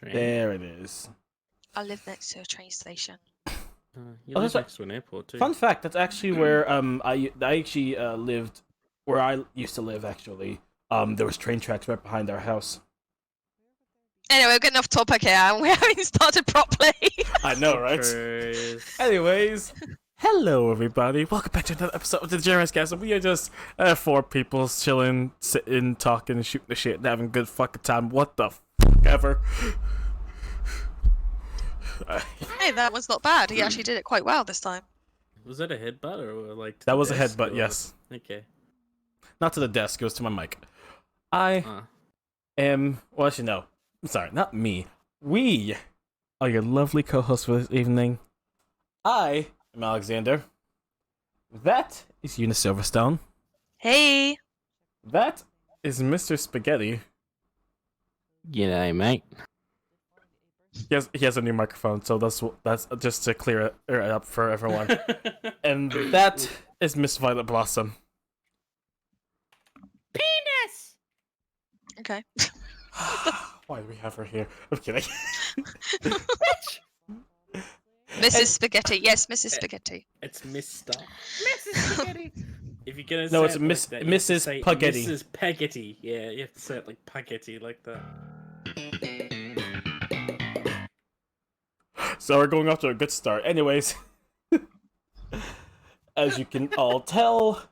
train. There it is. I live next to a train station. You Oh, live that's next to an airport too. Fun fact, that's actually where I actually lived, where I used to live actually. There was train tracks right behind our house. Anyway, we're getting off topic here, and we haven't started properly. I know, right? Anyways, hello everybody. Welcome back to another episode of the DegenerateCast. We are just 4 people chilling, sitting, talking, shooting the shit, and having a good fucking time. What the fuck ever. Hey, that was not bad. He actually did it quite well this time. Was that a headbutt or like? To That the was a desk, headbutt, or- yes. Okay. Not to the desk, it was to my mic. I am, well, actually, no. I'm sorry, not me. We are your lovely co-hosts for this evening. I am Alexander. That is Eunice Silverstone. Hey. That is Mr. Spaghetti. G'day, mate. He has a new microphone, so that's just to clear it up for everyone. And that is Miss Violet Blossom. Penis! Okay. Why do we have her here? I'm kidding. Mrs. Spaghetti. Yes, Mrs. Spaghetti. It's Mr. Mrs. Spaghetti. If you're gonna No, say it's it Miss- like that, you have to Mrs. say Spaghetti. Mrs. Spaghetti. Yeah, you have to say it like spaghetti, like that. So we're going off to a good start. Anyways, as you can all tell,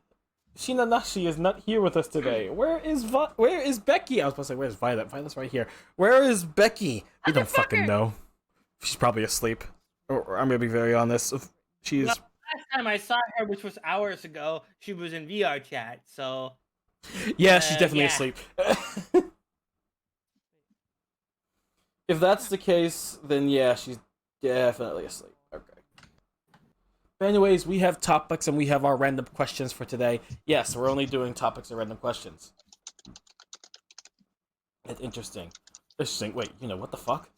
Shinanashi is not here with us today. Where is Becky? I was supposed to say, where's Violet? Violet's right here. Where is Becky? We don't fucking know. She's probably asleep. Or I'm gonna be very honest. She's. Last time I saw her, which was hours ago, she was in VR chat, so... Yeah, she's definitely yeah. asleep. If that's the case, then yeah, she's definitely asleep. Okay. But anyways, we have topics and we have our random questions for today. Yes, we're only doing topics and random questions. It's interesting. Interesting. Wait, what the fuck?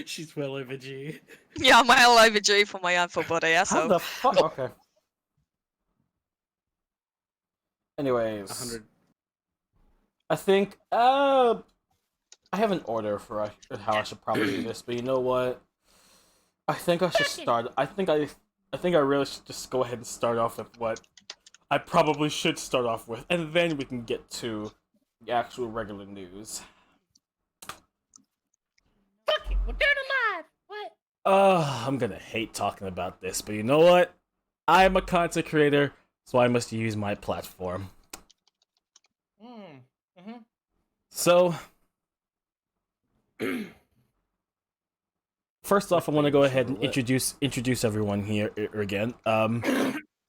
She's well overdue. Yeah, I'm well overdue for my full body. Yeah, How so the fuck? Okay. Anyways, 100. I think I have an order for how I should probably do this, but you know what? I think I should start. I think I really should just go ahead and start off with what I probably should start off with, and then we can get to the actual regular news. Fuck it, we're doing it live! What? I'm gonna hate talking about this, but you know what? I'm a content creator, so I must use my platform. So, first off, I want to go ahead and introduce everyone here again.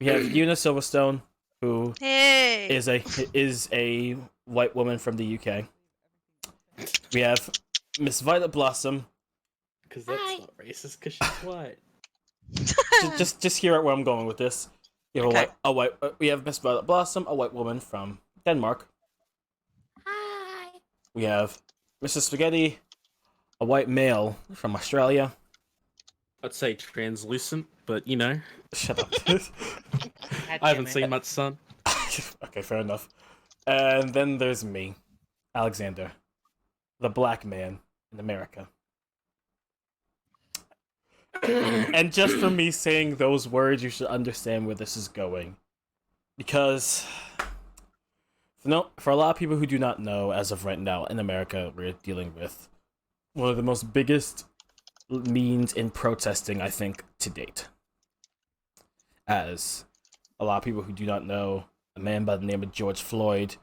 We have Eunice Silverstone, who hey. is a white woman from the UK. We have Miss Violet Blossom. Because that's Hi. not racist, because she's white. Just hear out where I'm going with this. We have Okay. we have Miss Violet Blossom, a white woman from Denmark. Hi! We have Mrs. Spaghetti, a white male from Australia. I'd say translucent, but Shut up. I haven't seen much sun. Okay, fair enough. And then there's me, Alexander, the black man in America. And just for me saying those words, you should understand where this is going. Because, for a lot of people who do not know, as of right now, in America, we're dealing with one of the most biggest means in protesting, I think, to date. As a lot of people who do not know, a man by the name of George Floyd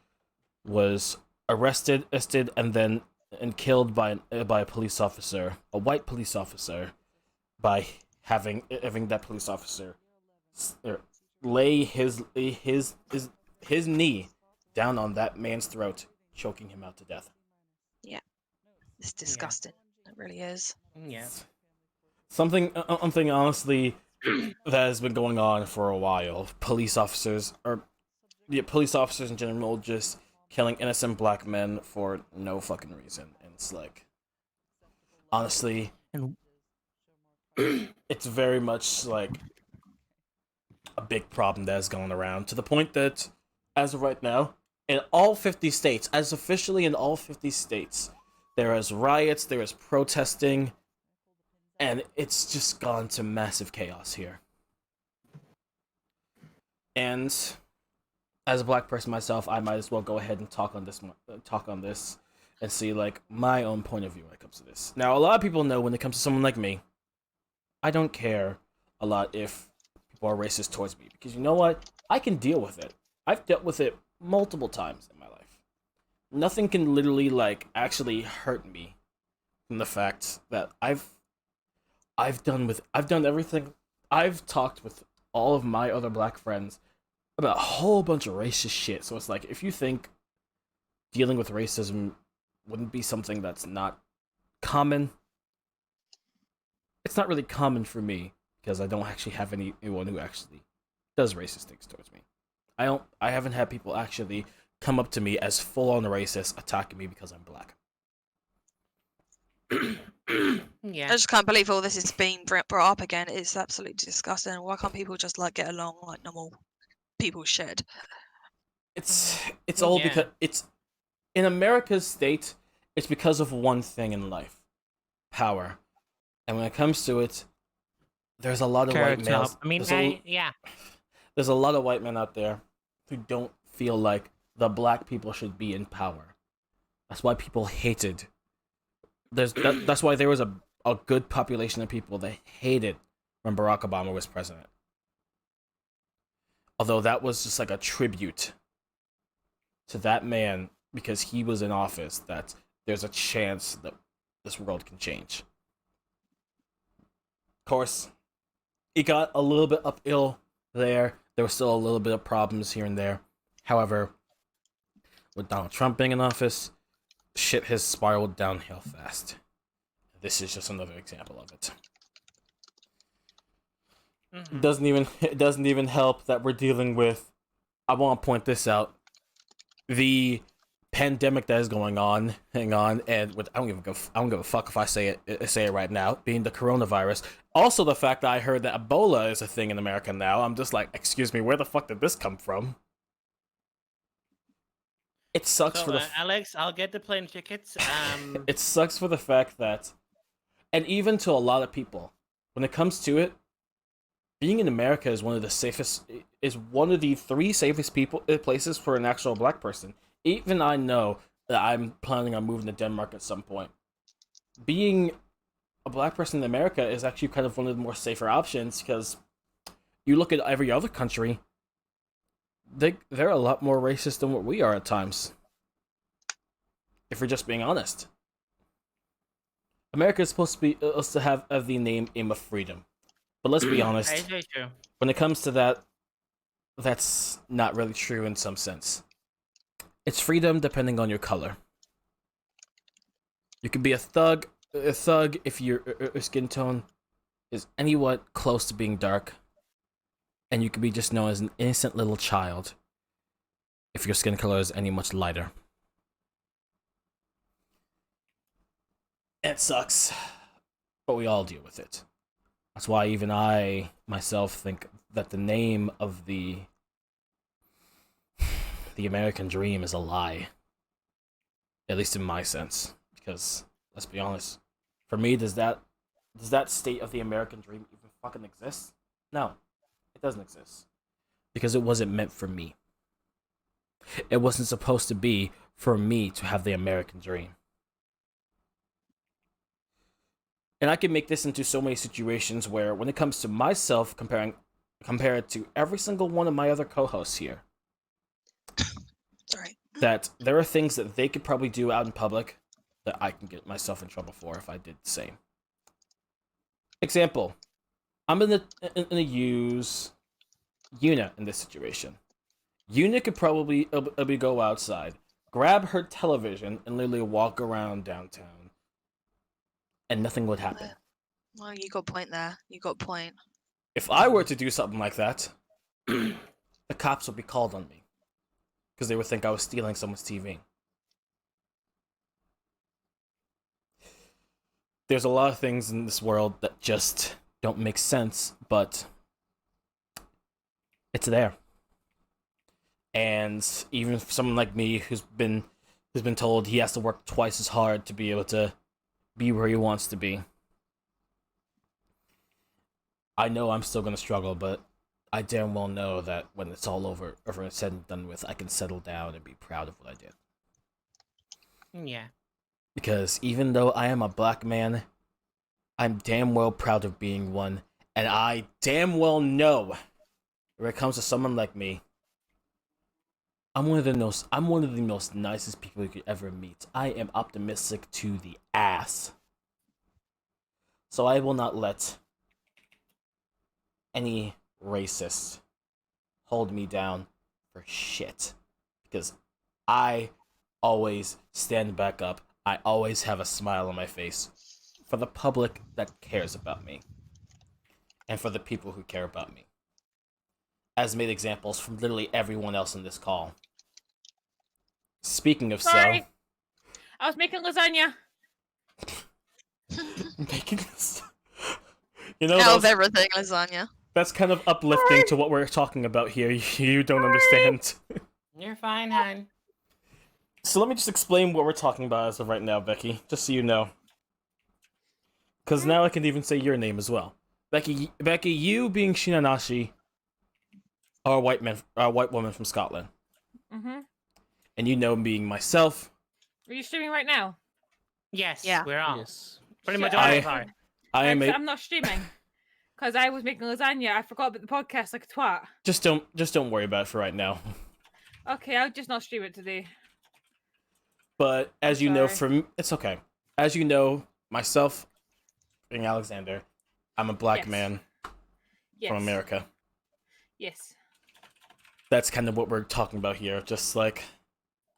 was arrested, and killed by a police officer, a white police officer, by having that police officer lay his knee down on that man's throat, choking him out to death. It's disgusting. It really is. Yeah. Something honestly that has been going on for a while. Police officers in general just killing innocent black men for no fucking reason. And it's like, honestly, it's very much like a big problem that is going around, to the point that, as of right now, in all 50 states, as officially in all 50 states, There is riots, there is protesting, and it's just gone to massive chaos here. And as a black person myself, I might as well go ahead and talk on this and see like my own point of view when it comes to this. Now, a lot of people know when it comes to someone like me, I don't care a lot if people are racist towards me, because you know what? I can deal with it. I've dealt with it multiple times in my life. Nothing can literally like actually hurt me from the fact that I've done everything. I've talked with all of my other black friends about a whole bunch of racist shit. So it's like, if you think dealing with racism wouldn't be something that's not common, it's not really common for me, because I don't actually have anyone who actually does racist things towards me. I haven't had people actually come up to me as full-on racist, attacking me because I'm black. Yeah. I just can't believe all this is being brought up again. It's absolutely disgusting. Why can't people just like get along like normal people should? It's all Yeah. because it's in America's state. It's because of one thing in life: power. And when it comes to it, there's a lot of white males. I mean, yeah. There's a lot of white men out there who don't feel like the black people should be in power. That's why people hated. That's why there was a good population of people that hated when Barack Obama was president. Although that was just like a tribute to that man, because he was in office, that there's a chance that this world can change. Of course, it got a little bit uphill there. There was still a little bit of problems here and there. However, with Donald Trump being in office, shit has spiraled downhill fast. This is just another example of it. Mm-hmm. It doesn't even help that we're dealing with, I want to point this out, the pandemic that is going on. Hang on, and with I don't give a fuck if I say it right now, being the coronavirus. Also, the fact that I heard that Ebola is a thing in America now. I'm just like, excuse me, where the fuck did this come from? It sucks So, for the Alex, I'll get the plane tickets. it sucks for the fact that, and even to a lot of people, when it comes to it, being in America is one of the 3 safest places for an actual black person. Even I know that I'm planning on moving to Denmark at some point. Being a black person in America is actually kind of one of the more safer options, because you look at every other country, they're a lot more racist than what we are at times. If we're just being honest. America is supposed to have the name aim of freedom. But let's be honest, when it comes to that, that's not really true in some sense. It's freedom depending on your color. You can be a thug if your skin tone is anywhat close to being dark, and you can be just known as an innocent little child if your skin color is any much lighter. It sucks, but we all deal with it. That's why even I myself think that the name of the American dream is a lie. At least in my sense. Because, let's be honest, for me, does that state of the American dream even fucking exist? No, it doesn't exist. Because it wasn't meant for me. It wasn't supposed to be for me to have the American dream. And I can make this into so many situations where, when it comes to myself, compare it to every single one of my other co-hosts here, Sorry. that there are things that they could probably do out in public that I can get myself in trouble for if I did the same. Example, I'm gonna use Yuna in this situation. Yuna could probably go outside, grab her television, and literally walk around downtown, and nothing would happen. Well, you got a point there. You got a point. If I were to do something like that, the cops would be called on me, because they would think I was stealing someone's TV. There's a lot of things in this world that just don't make sense, but it's there. And even for someone like me who's been He's been told he has to work twice as hard to be able to be where he wants to be. I know I'm still gonna struggle, but I damn well know that when it's all over and said and done with, I can settle down and be proud of what I did. Yeah. Because even though I am a black man, I'm damn well proud of being one, and I damn well know when it comes to someone like me, I'm one of the most nicest people you could ever meet. I am optimistic to the ass. So I will not let any racist hold me down for shit. Because I always stand back up. I always have a smile on my face for the public that cares about me. And for the people who care about me. As made examples from literally everyone else in this call. Speaking of Sorry. I was making lasagna. making this, you know, Out of everything, lasagna. that's kind of uplifting to what we're talking about here. You don't understand. You're fine, hon. So let me just explain what we're talking about as of right now, Becky, just so you know. Because now I can even say your name as well. Becky, you being Shinanashi are a white woman from Scotland. Mm-hmm. And you know being myself. Are you streaming right now? Yes, Yeah. we're all. Yes. Pretty much Shut all up. of us are. I am I'm not streaming. Because I was making lasagna. I forgot about the podcast like a twat. just don't worry about it for right now. Okay, I'll just not stream it today. But as you know, Sorry. it's okay. As you know, myself being Alexander, I'm a black Yes. man Yes. from America. Yes. That's kind of what we're talking about here. Just like,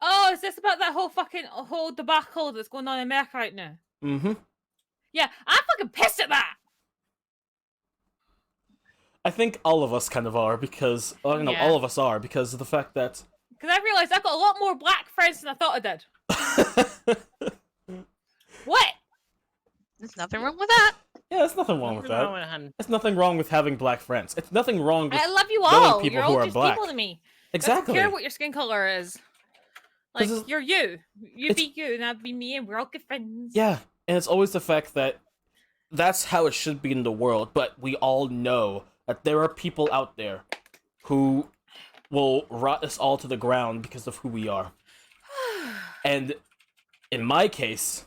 Oh, is this about that whole debacle that's going on in America right now? mm-hmm. Yeah, I'm fucking pissed at that. I think all of us kind of are because, no, Yeah. all of us are because of the fact that. Because I realised I've got a lot more black friends than I thought I did. What? There's nothing wrong with that. Yeah, there's nothing wrong with Nothing wrong that. with it, hun. There's nothing wrong with having black friends. It's nothing wrong with I love you knowing all. people You're who all are just black. people to me. I Exactly. don't care what your skin color is. Like, 'Cause it's- you're you. You it's- be you, and I'll be me, and we're all good friends. Yeah, and it's always the fact that that's how it should be in the world, but we all know that there are people out there who will rot us all to the ground because of who we are. And in my case,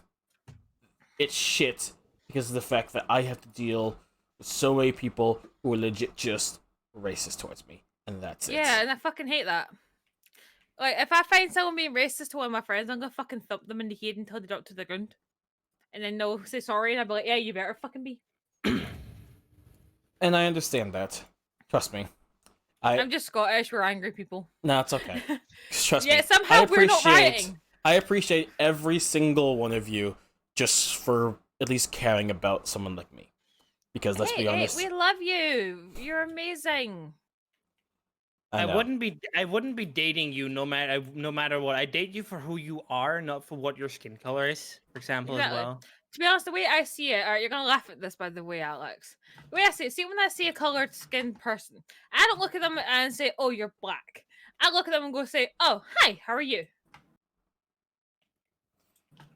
it's shit because of the fact that I have to deal with so many people who are legit just racist towards me. And that's it. Yeah, and I fucking hate that. Like, if I find someone being racist to one of my friends, I'm gonna fucking thump them in the head until they drop to the ground. And then they'll say sorry, and I'll be like, yeah, you better fucking be. And I understand that. Trust me. I'm just Scottish, we're angry people. No, it's okay. Trust me. Yeah, somehow we're not rioting. I appreciate every single one of you just for at least caring about someone like me. Because let's be honest, we love you. You're amazing. I know. I wouldn't be dating you no matter what. I date you for who you are, not for what your skin color is, for example, Exactly. as well. To be honest, the way I see it, alright, you're gonna laugh at this, by the way, Alex. The way I see it, see when I see a colored skinned person, I don't look at them and say, "Oh, you're black." I look at them and go say, "Oh, hi, how are you?"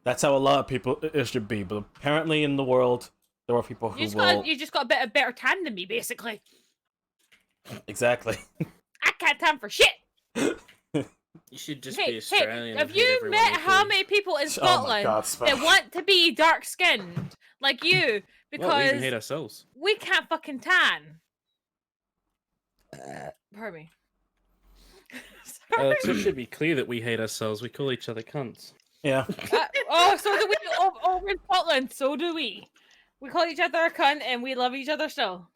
That's how a lot of people it should be, but apparently in the world there are people who will You just got a better tan than me, basically. exactly. I can't tan for shit. You should just be Hey, Australian. have and hate you everyone met how equally. many people in Oh my Scotland God, that want to be dark skinned like you Well, we even because hate ourselves. we can't fucking tan? Pardon me. Sorry. Alex, it should be clear that we hate ourselves. We call each other cunts. Yeah. So do we over in Scotland. So do we. We call each other a cunt and we love each other still.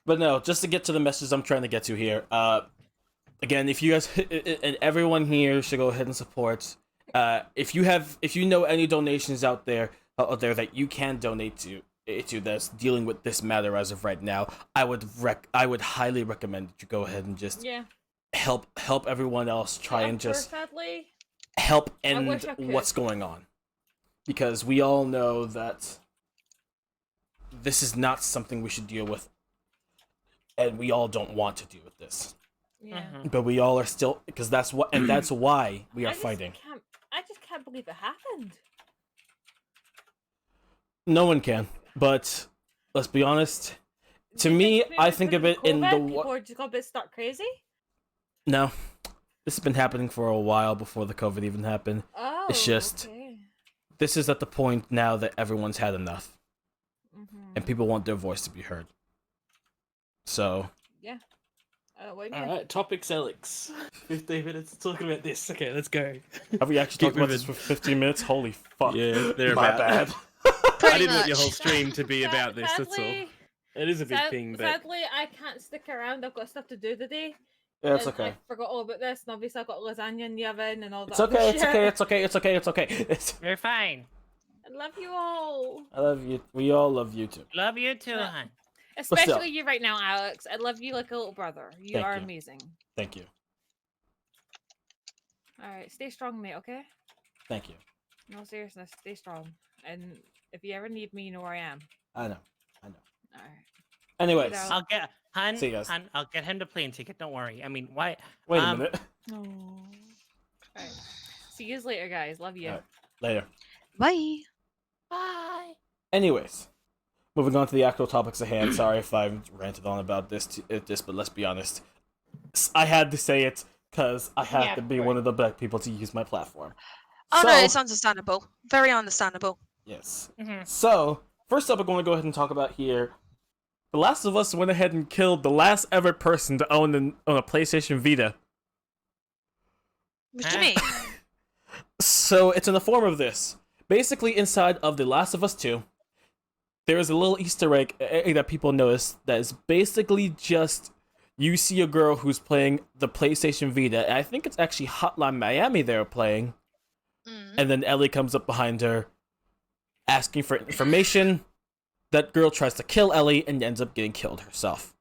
But no, just to get to the message I'm trying to get to here. Again, if you guys and everyone here should go ahead and support. If you know any donations out there that you can donate to that's dealing with this matter as of right now, I would highly recommend that you go ahead and just help everyone else try and just sadly, help I end wish I could. what's going on, because we all know that this is not something we should deal with, and we all don't want to deal with this. Yeah. But we all are still, because that's what, and that's why we are I just fighting. I just can't believe it happened. No one can, but let's be honest. To Do you me, maybe I think of because it in the people are just got a bit start crazy. No, this has been happening for a while before the COVID even happened. Oh, It's just okay. this is at the point now that everyone's had enough, and people want their voice to be heard. So Yeah. What do you mean? Alright, topics, Alex. 15 minutes talking about this. Okay, let's go. have we actually Keep talked about this for moving. 15 minutes? Holy fuck! Yeah, they're My about bad. I Pretty didn't want much. your whole stream to be about this, that's all. Sadly, It is a big thing, but sadly, I can't stick around. I've got stuff to do today. Yeah, it's and okay. I forgot all about this, and obviously I've got lasagna in the oven and all that. It's other okay. It's shit. okay. It's okay. It's okay. It's okay. It's... You're fine. I love you all. I love you. We all love you too. Love you too, Yeah. hon. still. Especially you right now, Alex. I love you like a little brother. You Thank are you. amazing. Thank you. Alright, stay strong, mate, okay? Thank you. No seriousness, stay strong. And if you ever need me, you know where I am. I know. Alright. Anyways, Get out. I'll get hon. See you guys. Hon, I'll get him the plane ticket. Don't worry. I mean, why? wait a um, minute. No. Alright. See you later, guys. Love you. Alright. Later. Bye. Bye. Anyways, moving on to the actual topics at hand. Sorry if I ranted on about this, but let's be honest. I had to say it because I have Yeah, to be right. one of the black people to use my platform. Oh so, no, it's understandable. Very understandable. yes. Mhm. So, first up, I'm going to go ahead and talk about here. The Last of Us went ahead and killed the last ever person to own a PlayStation Vita. What do you mean? So, it's in the form of this. Basically, inside of The Last of Us 2, there is a little Easter egg that people notice that is basically just you see a girl who's playing the PlayStation Vita, and I think it's actually Hotline Miami they're playing, Mm. and then Ellie comes up behind her asking for information. That girl tries to kill Ellie and ends up getting killed herself.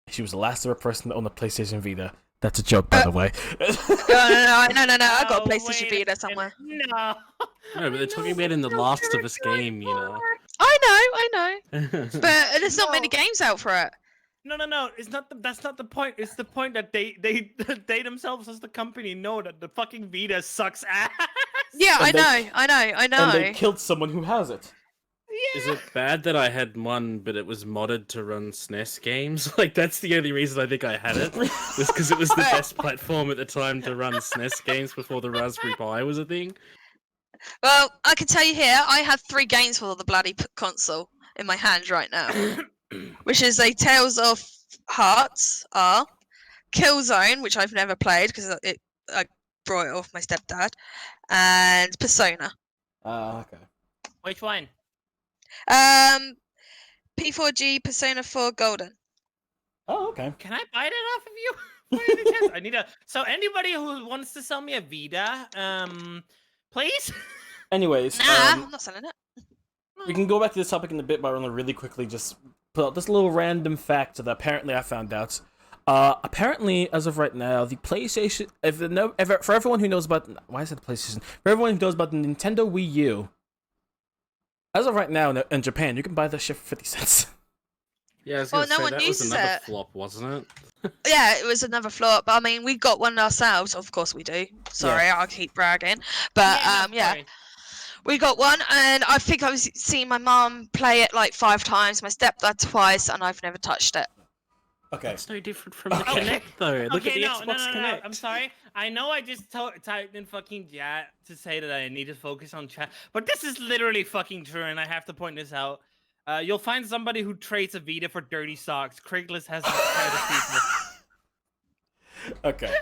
She was the last ever person to own a PlayStation Vita. That's a joke, by the way. No. I got a Oh, PlayStation wait Vita a somewhere. minute. No. no, but they're talking about in the Last of Us game, you know. I know. But But there's not many games out for it. No. It's not. That's not the point. It's the point that they they themselves as the company know that the fucking Vita sucks ass. Yeah, And I know. And they killed someone who has it. is it bad that I had one, but it was modded to run SNES games? Like, that's the only reason I think I had it. Was because it was the best platform at the time to run SNES games before the Raspberry Pi was a thing. Well, I can tell you here, I have 3 games for the bloody console in my hand right now, which is a Tales of Hearts, Killzone, which I've never played because I brought it off my stepdad, and Persona. Okay. Which one? P4G, Persona 4 Golden. Oh, okay. Can I buy that off of you? By any chance? I need a. So anybody who wants to sell me a Vita, please. Anyways, Nah, I'm not selling it. we can go back to this topic in a bit, but I want to really quickly just put out this little random fact that apparently I found out. Apparently, as of right now, the PlayStation, for everyone who knows about, why is it the PlayStation? For everyone who knows about the Nintendo Wii U, as of right now in Japan, you can buy this shit for 50 cents. Yeah, I was Well, gonna no say, one that was uses another it. flop, wasn't it? Yeah, it was another flop. I mean, we got one ourselves. Of course we do. Sorry, I'll keep bragging. But yeah, sorry. we got one, and I think I've seen my mum play it like 5 times, my stepdad twice, and I've never touched it. Okay. It's no different from the Okay. Kinect, though. Look Okay, at the Xbox no. Kinect. I'm sorry. I know I just typed in fucking chat to say that I need to focus on chat, but this is literally fucking true, and I have to point this out. You'll find somebody who trades a Vita for dirty socks. Craigslist has this kind of people. Okay.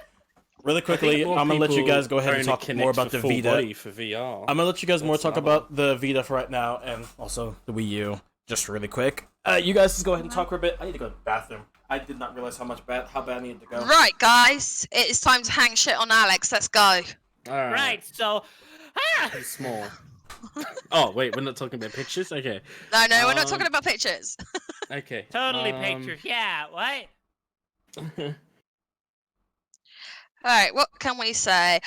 Really I think quickly, more I'm gonna let you people guys go ahead and own a talk Kinect more about for the full Vita. body for VR. I'm gonna let you guys more That's talk another about the Vita for right now, and also the Wii U, just really quick. You guys just go ahead and talk for a bit. I need to go to the bathroom. I did not realize how bad I needed to go. Right, guys, it is time to hang shit on Alex. Let's go. All Right, so. It's small. Oh wait, we're not talking about pictures. Okay. No, we're not Um, talking about pictures. Okay. Totally pictures. Yeah, what? Alright, what can we say?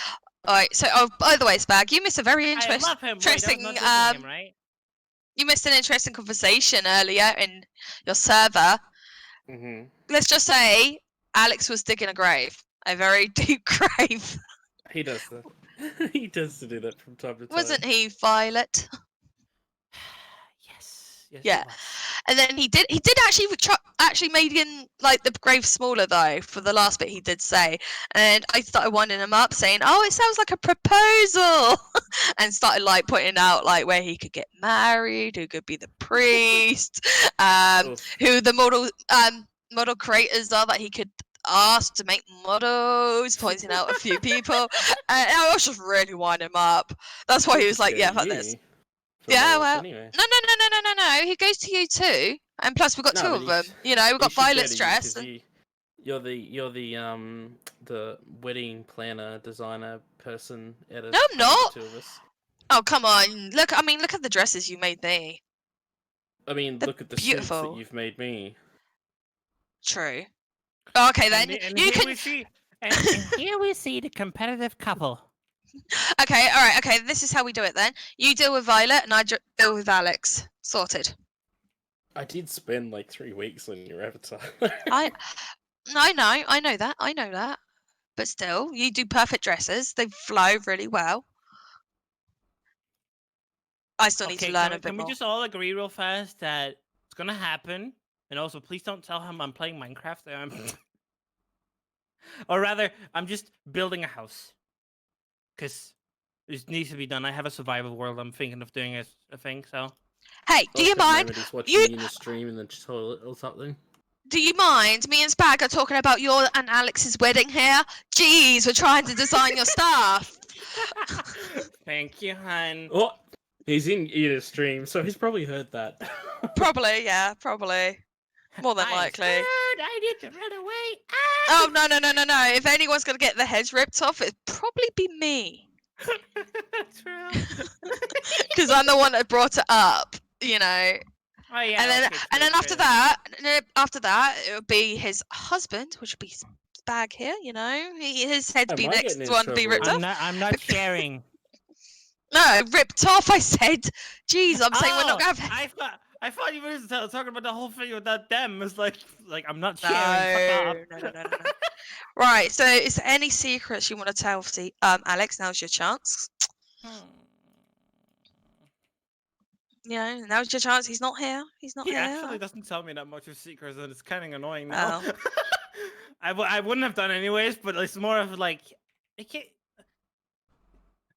Alright, so, oh, by the way, Spag, you missed a very I love him. Wait, that's interesting, not dissing him, right? you missed an interesting conversation earlier in your server. hmm Let's just say Alex was digging a grave. a very deep grave. He does that. He does do that from time to time. Wasn't he, Violet? Yes. Yes. Yeah. It was. And then he did actually making like the grave smaller though for the last bit he did say, and I started winding him up saying, "Oh, it sounds like a proposal," and started like pointing out like where he could get married, who could be the priest, Oof. who the model creators are that he could ask to make models, pointing out a few people, and I was just really winding him up. That's why he was like, "Yeah, fuck this." Yeah, well, Anyway. no. He goes to you too, and plus we've got No, two but of them. You know, we've got Violet's dress. You're the wedding planner designer person at a No, I'm not. Two of us. Oh, come on! Look at the dresses you made me. I mean, They're look at the beautiful. suits that you've made me. True. Okay then, And you here can. we see, and here we see the competitive couple. Okay, all right. Okay, this is how we do it then. You deal with Violet, and I deal with Alex. Sorted. I did spend like 3 weeks on your avatar. I know that. But still, you do perfect dresses. They flow really well. I still need to learn a bit can we more. just all agree real fast that it's gonna happen? And also, please don't tell him I'm playing Minecraft. Or rather, I'm just building a house. Because it needs to be done. I have a survival world I'm thinking of doing as a thing, so... Hey, do you mind? He's watching you in the stream in the toilet or something. Do you mind? Me and Spag are talking about your and Alex's wedding here. Jeez, we're trying to design your stuff. Thank you, hun. Oh, he's in Eater's stream, so he's probably heard that. Probably, yeah, probably. More than I'm likely. scared. I need to run away. Oh, no. If anyone's going to get their heads ripped off, it'd probably be me. True. Because I'm the one that brought it up, you know. Oh, yeah, And then, okay, and then true. after that, it would be his husband, which would be Spag here, you know. His head'd be Am I next getting in one to be trouble? ripped off. I'm not sharing. No, ripped off, I said. Jeez, I'm saying we're not going to have... I thought you were talking about the whole thing without them. It's like I'm not sharing. Fuck off. No. Right, so is there any secrets you want to tell Alex? Now's your chance. You know, now's your chance. He's not here. He's not He here. actually doesn't tell me that much of secrets, and it's kind of annoying now. Oh. I wouldn't have done anyways, but it's more of like, it can't...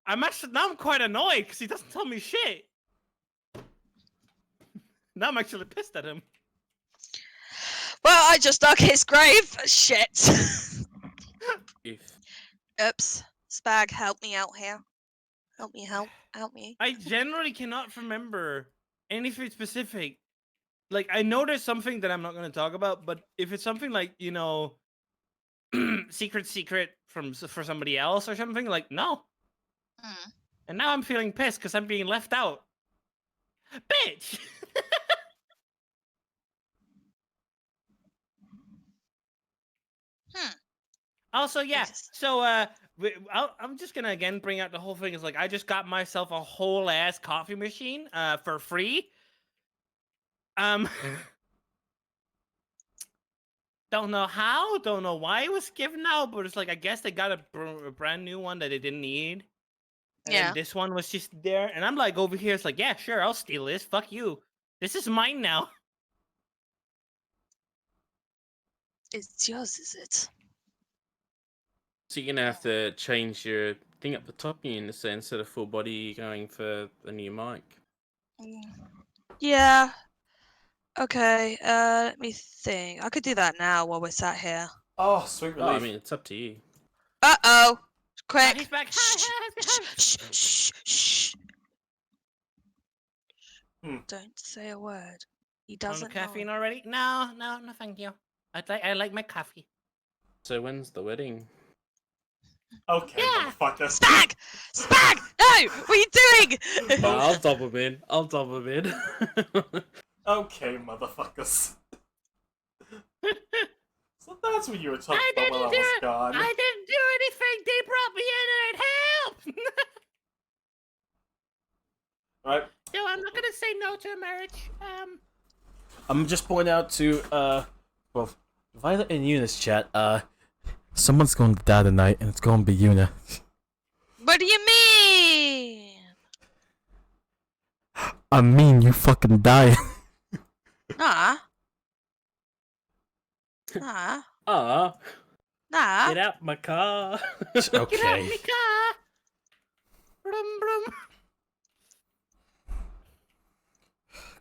I'm quite annoyed because he doesn't tell me shit. Now I'm actually pissed at him. Well, I just dug his grave. Shit. If Oops. Spag, help me out here. Help me. I generally cannot remember anything specific. Like, I know there's something that I'm not going to talk about, but if it's something like, you know, secret for somebody else or something, like, no. And now I'm feeling pissed because I'm being left out. Bitch! Also, yeah. So, I'm just gonna again bring out the whole thing. Is like I just got myself a whole ass coffee machine, for free. Don't know how, don't know why it was given out, but it's like I guess they got a brand new one that they didn't need. And then this one was just there, and I'm like over here. It's like, yeah, sure, I'll steal this. Fuck you. This is mine now. It's yours, is it? So you're gonna have to change your thing up the top here, so instead of full body, you're going for a new mic. Yeah. Okay. Let me think. I could do that now while we're sat here. Oh, sweet Oh, I relief. mean, it's up to you. Uh-oh. Quick. He's back. Shh. Hmm. Don't say a word. He On doesn't caffeine know. already? No, thank you. I like my coffee. So when's the wedding? Okay, Yeah. motherfucker. Spag! No! What are you doing? I'll double him in. Okay, motherfuckers. So that's what you were talking I about while I didn't was do gone. I didn't do anything. They brought me in and it helped. Right? No, I'm not gonna say no to a marriage. I'm just pointing out to both Violet and Eunice chat, Someone's going to die tonight, and it's going to be Yuna. What do you mean? I mean, you fucking die. Nah. Nah. Ah, Nah. get out my car. Get out Okay. my car. Brum, brum.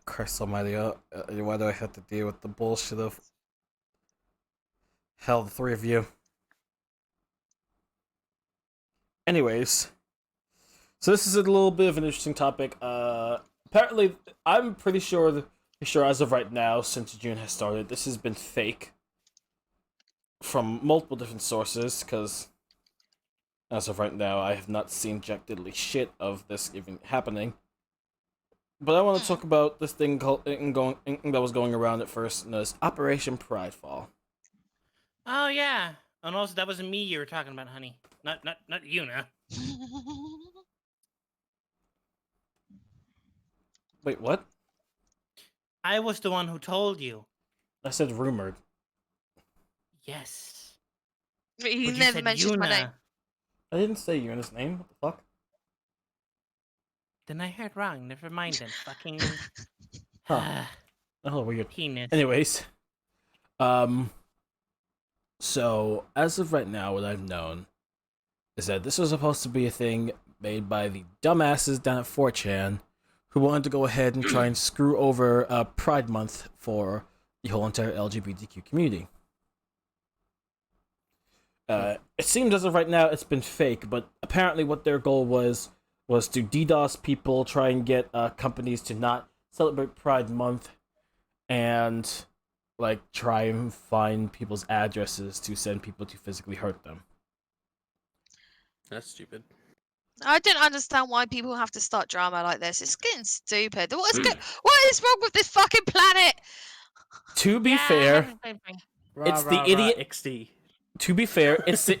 Christ almighty, why do I have to deal with the bullshit of... Hell, the three of you. Anyways. So this is a little bit of an interesting topic. Apparently, I'm pretty sure as of right now, since June has started, this has been fake. From multiple different sources, because as of right now, I have not seen jack diddly shit of this even happening. But I want to talk about this thing that was going around at first, known as Operation Pridefall. Oh yeah. And also, that wasn't me you were talking about, honey. Not Yuna. Wait, what? I was the one who told you. I said rumored. Yes. He But you never said mentioned my name. Yuna. I didn't say Yuna's name. What the fuck? Then I heard wrong. Never mind then. Fucking Huh. Oh, weird. penis. Anyways, so as of right now, what I've known is that this was supposed to be a thing made by the dumbasses down at 4chan who wanted to go ahead and try and screw over Pride Month for the whole entire LGBTQ community. It seems as of right now it's been fake, but apparently what their goal was to DDoS people, try and get companies to not celebrate Pride Month, and like try and find people's addresses to send people to physically hurt them. That's stupid. I don't understand why people have to start drama like this. It's getting stupid. What is wrong with this fucking planet? To be Yeah, fair, same thing. It's the idiot- XD. to be fair, it's the...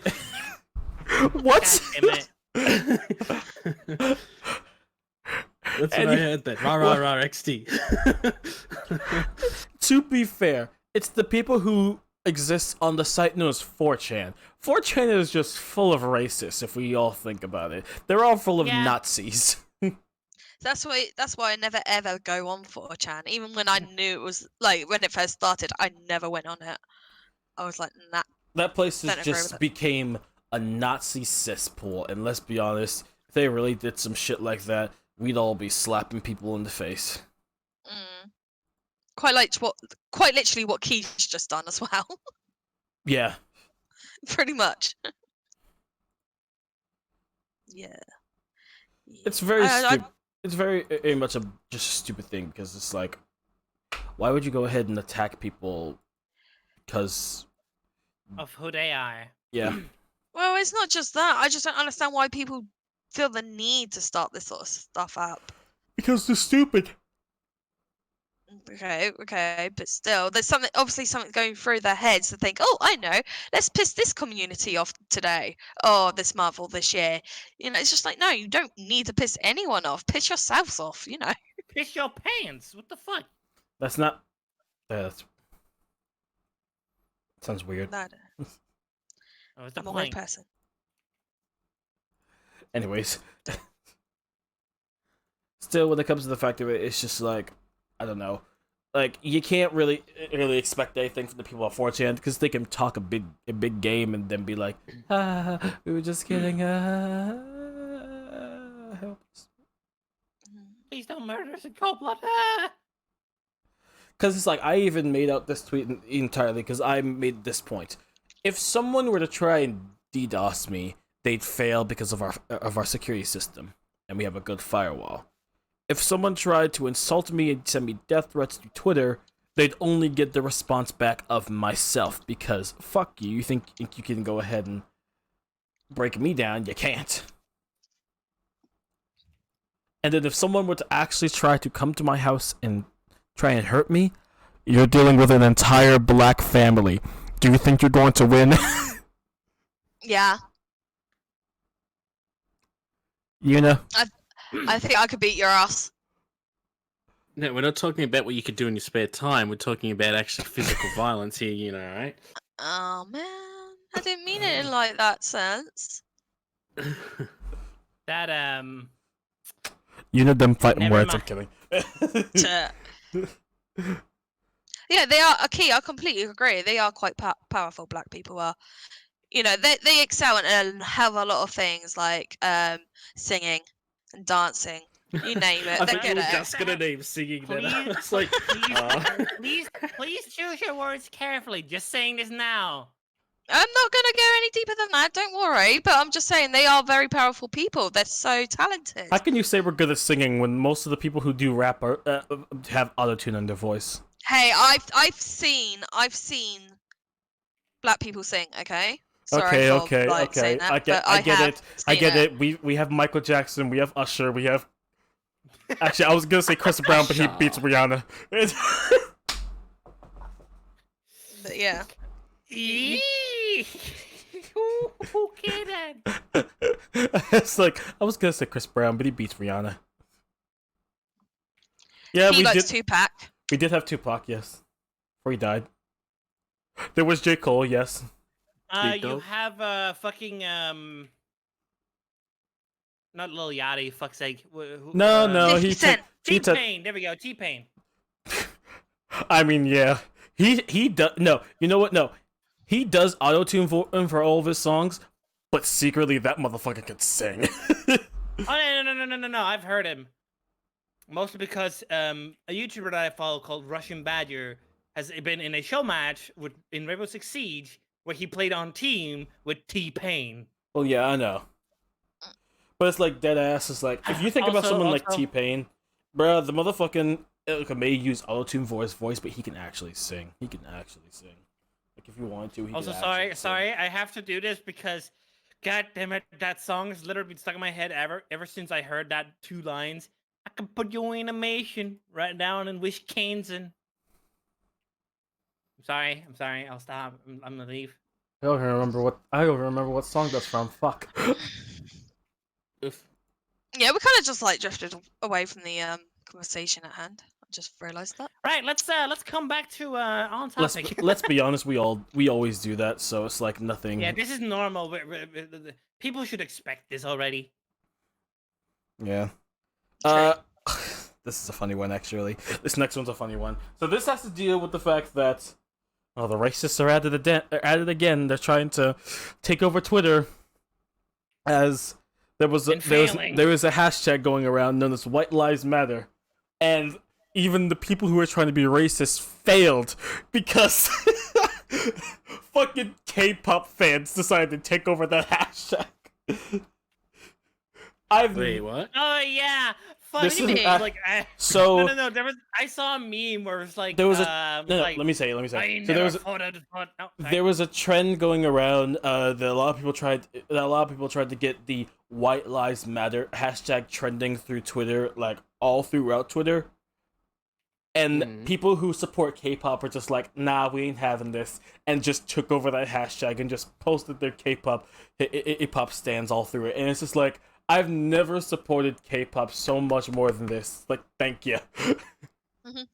What? God damn it. That's what I heard. That rah rah rah XD. To be fair, it's the people who exist on the site known as 4chan. 4chan is just full of racists, if we all think about it. They're all full of Yeah. Nazis. That's why I never ever go on 4chan. Even when I knew it was like when it first started, I never went on it. I was like, nah. That place Don't has agree with just it. became a Nazi cesspool, and let's be honest, if they really did some shit like that, we'd all be slapping people in the face. Mm. Quite literally what Kei's just done as well. Yeah. Pretty much. Yeah. It's very I- stupid. It's very much just a stupid thing, because it's like, why would you go ahead and attack people? Because Of who they are. yeah, Well, it's not just that. I just don't understand why people feel the need to start this sort of stuff up. because they're stupid. Okay, but still, there's obviously something going through their heads to think, oh, I know, let's piss this community off today, or this month, or this year. You know, it's just like, no, you don't need to piss anyone off. Piss yourselves off, you know. Piss your pants. What the fuck? That's not. That sounds weird. No, Oh, what's the I'm a weird point? person. Anyways, still, when it comes to the fact of it, it's just like, I don't know. Like, you can't really expect anything from the people at 4chan, because they can talk a big game and then be like, we were just kidding, help us. Please don't murder us in cold blood. Ah! Because it's like, I even made out this tweet entirely because I made this point. If someone were to try and DDoS me, they'd fail because of our security system, and we have a good firewall. If someone tried to insult me and send me death threats through Twitter, they'd only get the response back of myself, because fuck you, you think you can go ahead and break me down, you can't. And then if someone were to actually try to come to my house and try and hurt me, you're dealing with an entire black family. Do you think you're going to win? Yeah, You know? I think I could beat your ass. No, we're not talking about what you could do in your spare time. We're talking about actually physical violence here, you know, right? Oh man. I didn't mean it in like that sense. That You know them fighting Never words. I'm mind. kidding. Chat. Yeah, they are. Key, I completely agree. They are quite powerful. Black people are. You know, they excel in a hell of a lot of things like singing and dancing. You name it, I they're thought you good were at it. just gonna name singing then. I Please, was like, please choose your words carefully. Just saying this now. I'm not gonna go any deeper than that. Don't worry. But I'm just saying they are very powerful people. They're so talented. How can you say we're good at singing when most of the people who do rap are, have autotune in their voice? Hey, I've seen black people sing. Okay. Sorry for like saying that, I get, but I get have it. I seen get it. We have Michael Jackson. We have Usher. We have. Actually, I was gonna say Chris Brown, but he beats Rihanna. But yeah. Okay then. It's like I was gonna say Chris Brown, but he beats Rihanna. Yeah, He we likes did. Tupac. We did have Tupac, yes, before he died. There was J. Cole, yes. Snoop You Dogg. have fucking not Lil Yachty. Fuck's sake. No, 50 he Cent. he took. T-Pain. There we go. T-Pain. I mean, yeah, he does. No, you know what? No, he does autotune for all of his songs, but secretly that motherfucker can sing. Oh no! I've heard him. Mostly because a YouTuber that I follow called Russian Badger has been in a show match in Rainbow Six Siege where he played on team with T-Pain. Well, yeah, I know. But it's like dead ass. It's like if you think about someone like T-Pain, bruh, the motherfucking may use autotune for his voice, but he can actually sing. He can actually sing. Like if you wanted to. He Also, could actually sorry, I have to do this because, god damn it, that song has literally been stuck in my head ever since I heard that 2 lines. I can put your animation right down in Wisconsin. I'm sorry. I'll stop. I'm gonna leave. I don't remember what song that's from. Fuck. Oof. Yeah, we kind of just like drifted away from the conversation at hand. I just realised that. Right, let's come back to on let's topic. let's be honest. We always do that, so it's like nothing. Yeah, this is normal. People should expect this already. Yeah. This is a funny one, actually. This next one's a funny one. So this has to deal with the fact that, oh, the racists are at it again. They're trying to take over Twitter, as there was a hashtag going around known as White Lives Matter, and even the people who are trying to be racist failed because fucking K-pop fans decided to take over that hashtag. Wait, what? Oh yeah, fuck This is me. no. I saw a meme where it's like There was a like, let me say. I So never there was thought I'd thought. No, there was a trend going around that a lot of people tried to get the White Lives Matter hashtag trending through Twitter, like all throughout Twitter. And people who support K-pop are just like, nah, we ain't having this, and just took over that hashtag and just posted their K-pop hip-hop stands all through it. And it's just like, I've never supported K-pop so much more than this. Like, thank you. I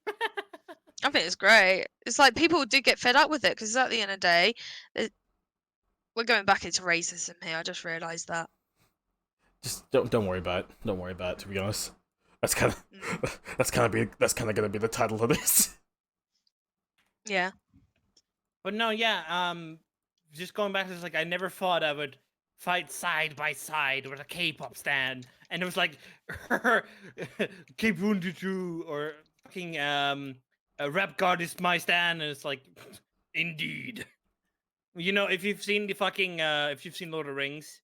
think it's great. It's like people do get fed up with it because at the end of the day, we're going back into racism here. I just realised that. Just don't worry about it. Don't worry about it. To be honest, that's kind of gonna be the title of this. Yeah. But no, yeah. Just going back to this, like, I never thought I would fight side by side with a K-pop stan, and it was like K-Bundichu or fucking a Rap God is my stan, and it's like, indeed. You know, if you've seen the fucking if you've seen Lord of the Rings,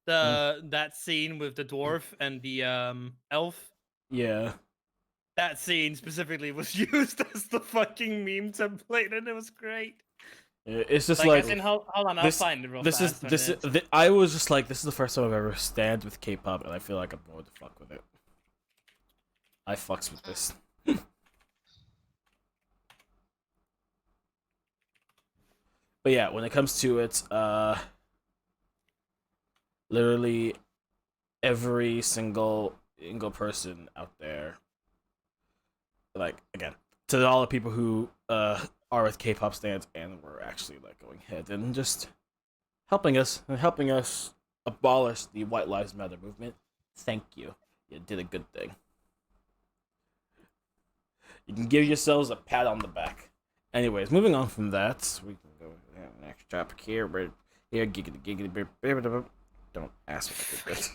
that scene with the dwarf and the elf. Yeah. That scene specifically was used as the fucking meme template, and it was great. It's just like as in, hold on, I'll find it real fast. I was just like, this is the first time I've ever stand with K-pop, and I feel like I'm going to fuck with it. I fucks with this. But yeah, when it comes to it, literally every single person out there, like, again, to all the people who are with K-pop stands, and were actually like going ahead and just helping us abolish the White Lives Matter movement. Thank you. You did a good thing. You can give yourselves a pat on the back. Anyways, moving on from that, we can go to the next topic here. We're here, giggity. Don't ask me to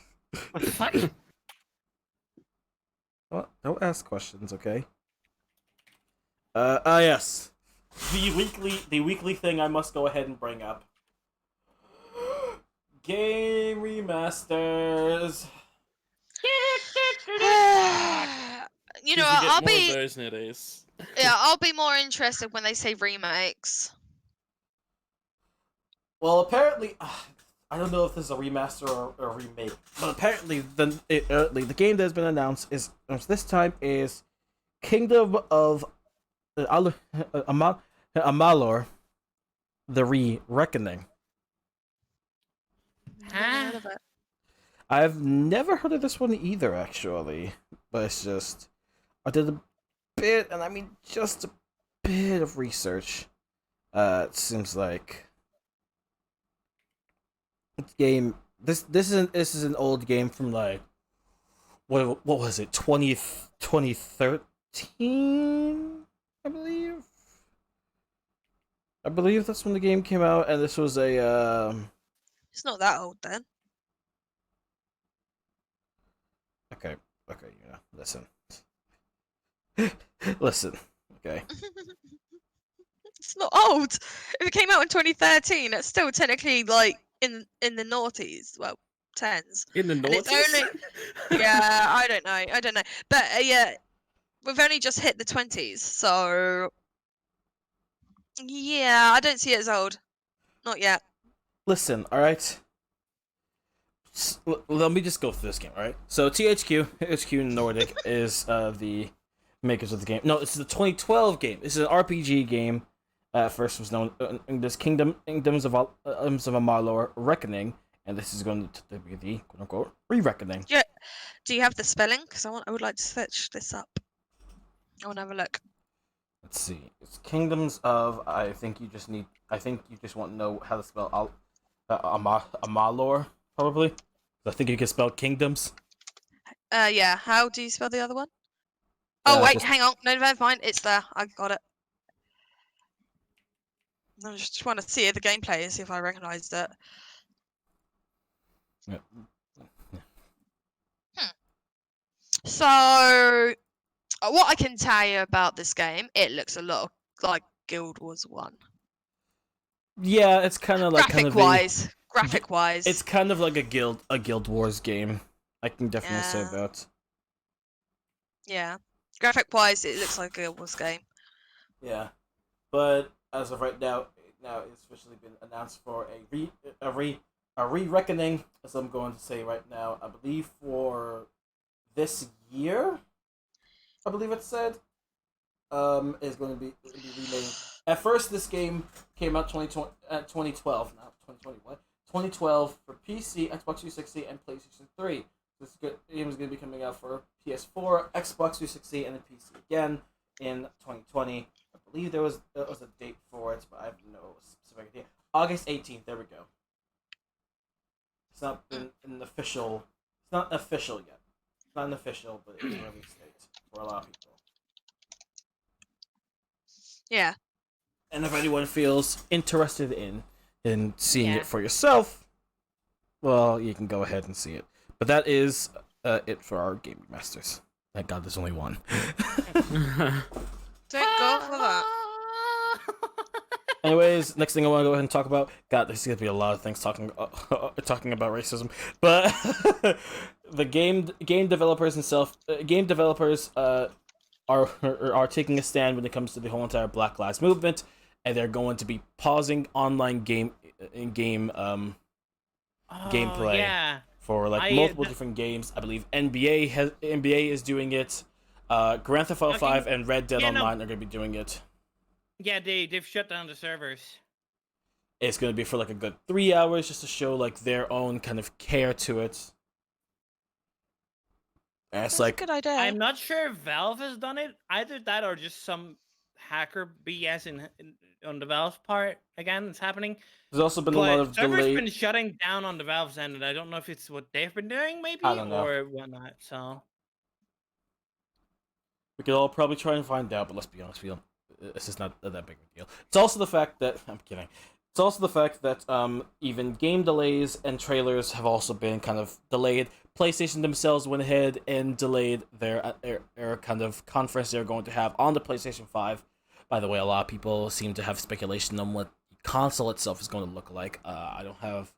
What the fuck? Well, don't ask questions, okay? Yes. The weekly thing I must go ahead and bring up. Game remasters. You Seems know, we get I'll more of be those nowadays. I'll be more interested when they say remakes. Well, apparently, I don't know if this is a remaster or a remake, but apparently the game that has been announced is this time is Kingdom of Amalur: The Re-Reckoning. Never heard of it. I've never heard of this one either, actually, but it's just I did a bit, and I mean just a bit of research. It seems like this game. This is an old game from like what was it 2013, I believe. I believe that's when the game came out, and this was a It's not that old then. okay, listen. Listen, okay. It's not old. If it came out in 2013, it's still technically like in the noughties. Well, tens. In the And it's noughties? only yeah. I don't know. But yeah, we've only just hit the 20s, so yeah, I don't see it as old. Not yet. Listen, all right. Let me just go through this game, all right? So HQ Nordic is the makers of the game. No, this is the 2012 game. This is an RPG game. First was known this Kingdoms of Amalur: Reckoning, and this is going to be the quote unquote re-reckoning. Yeah. Do you have the spelling? Because I would like to search this up. I want to have a look. Let's see. It's Kingdoms of. I think you just want to know how to spell Amalur, probably. I think you can spell kingdoms. Yeah. How do you spell the other one? Oh wait, Just- hang on. No, never mind. It's there. I got it. I just want to see the gameplay and see if I recognised it. Yeah. So, what I can tell you about this game, it looks a lot like Guild Wars 1. Yeah, it's kind of like Graphic wise. It's kind of like a Guild Wars game. I can definitely say Yeah. that. Yeah. Graphic wise, it looks like a Guild Wars game. Yeah, but as of right now, it's officially been announced for a re-reckoning, as I'm going to say right now. I believe for this year, I believe it said, is going to be remade. At first, this game came out 2012, not 2020. What? 2012 for PC, Xbox 360, and PlayStation 3. This game is going to be coming out for PS4, Xbox 360, and the PC again in 2020. I believe there was a date for it, but I have no specific idea. August 18th. There we go. It's not been an official. It's not official yet. It's not an official, but it's a release date for a lot of people. Yeah. And if anyone feels interested in seeing Yeah. it for yourself, well, you can go ahead and see it. But that is it for our Game Masters. Thank God there's only one. Don't go for that. Anyways, next thing I want to go ahead and talk about. God, there's gonna be a lot of things talking about racism, but the game developers are taking a stand when it comes to the whole entire Black Lives movement, and they're going to be pausing online gameplay Yeah. for like multiple different games. I believe NBA is doing it. Grand Theft Auto 5 and Red Dead Online are going to be doing it. Yeah, they've shut down the servers. It's going to be for like a good 3 hours just to show like their own kind of care to it. And it's That's like a good idea. I'm not sure if Valve has done it. Either that or just some hacker BS on the Valve part again. It's happening. There's also been a lot But of servers delay. been shutting down on the Valve's end, and I don't know if it's what they've been doing, maybe, I don't know. or whatnot. So We could all probably try and find out, but let's be honest, this is not that big of a deal. It's also the fact that I'm kidding. It's also the fact that even game delays and trailers have also been kind of delayed. PlayStation themselves went ahead and delayed their kind of conference they're going to have on the PlayStation 5. By the way, a lot of people seem to have speculation on what the console itself is going to look like. I don't have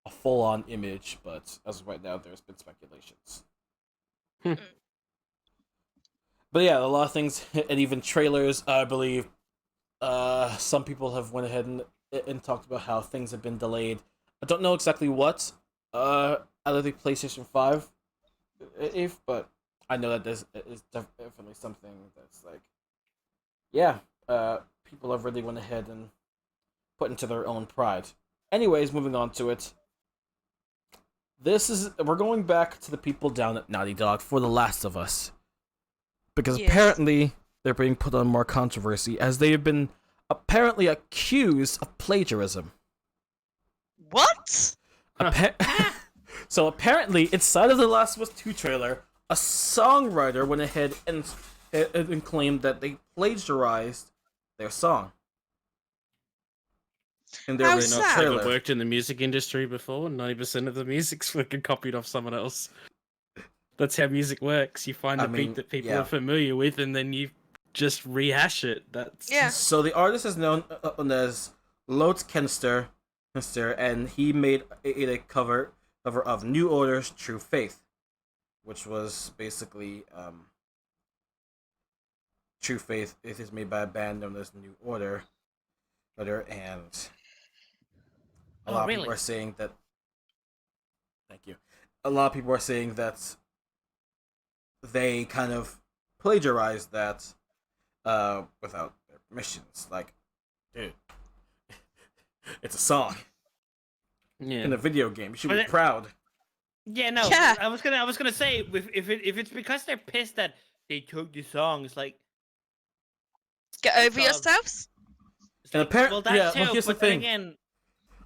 a full-on image, but as of right now, there's been speculations. But yeah, a lot of things, and even trailers, I believe. Some people have went ahead and talked about how things have been delayed. I don't know exactly what out of the PlayStation 5, but I know that this is definitely something that's like, yeah, people have really went ahead and put into their own pride. Anyways, moving on to it. We're going back to the people down at Naughty Dog for The Last of Us. Because Yes. apparently they're being put on more controversy as they have been apparently accused of plagiarism. What? So apparently, inside of the Last of Us 2 trailer, a songwriter went ahead and claimed that they plagiarized their song. In their How original sad. Ever trailer. worked in the music industry before? 90% of the music's fucking copied off someone else. That's how music works. You find I a mean, beat that people yeah. are familiar with, and then you just rehash it. That's Yeah. So the artist is known as Lotz Kenster, and he made a cover of New Order's True Faith, which was basically True Faith. It is made by a band known as New Order, and a lot of people are saying that. Thank you. A lot of people are saying that they kind of plagiarized that without their permissions. Like, dude, it's a song yeah. in a video game. You should But be proud. yeah, no. Yeah. I was gonna say if it's because they're pissed that they took the song, it's like Get over Stop. yourselves. it's And like, well, that yeah, too. well, here's the But then thing. again,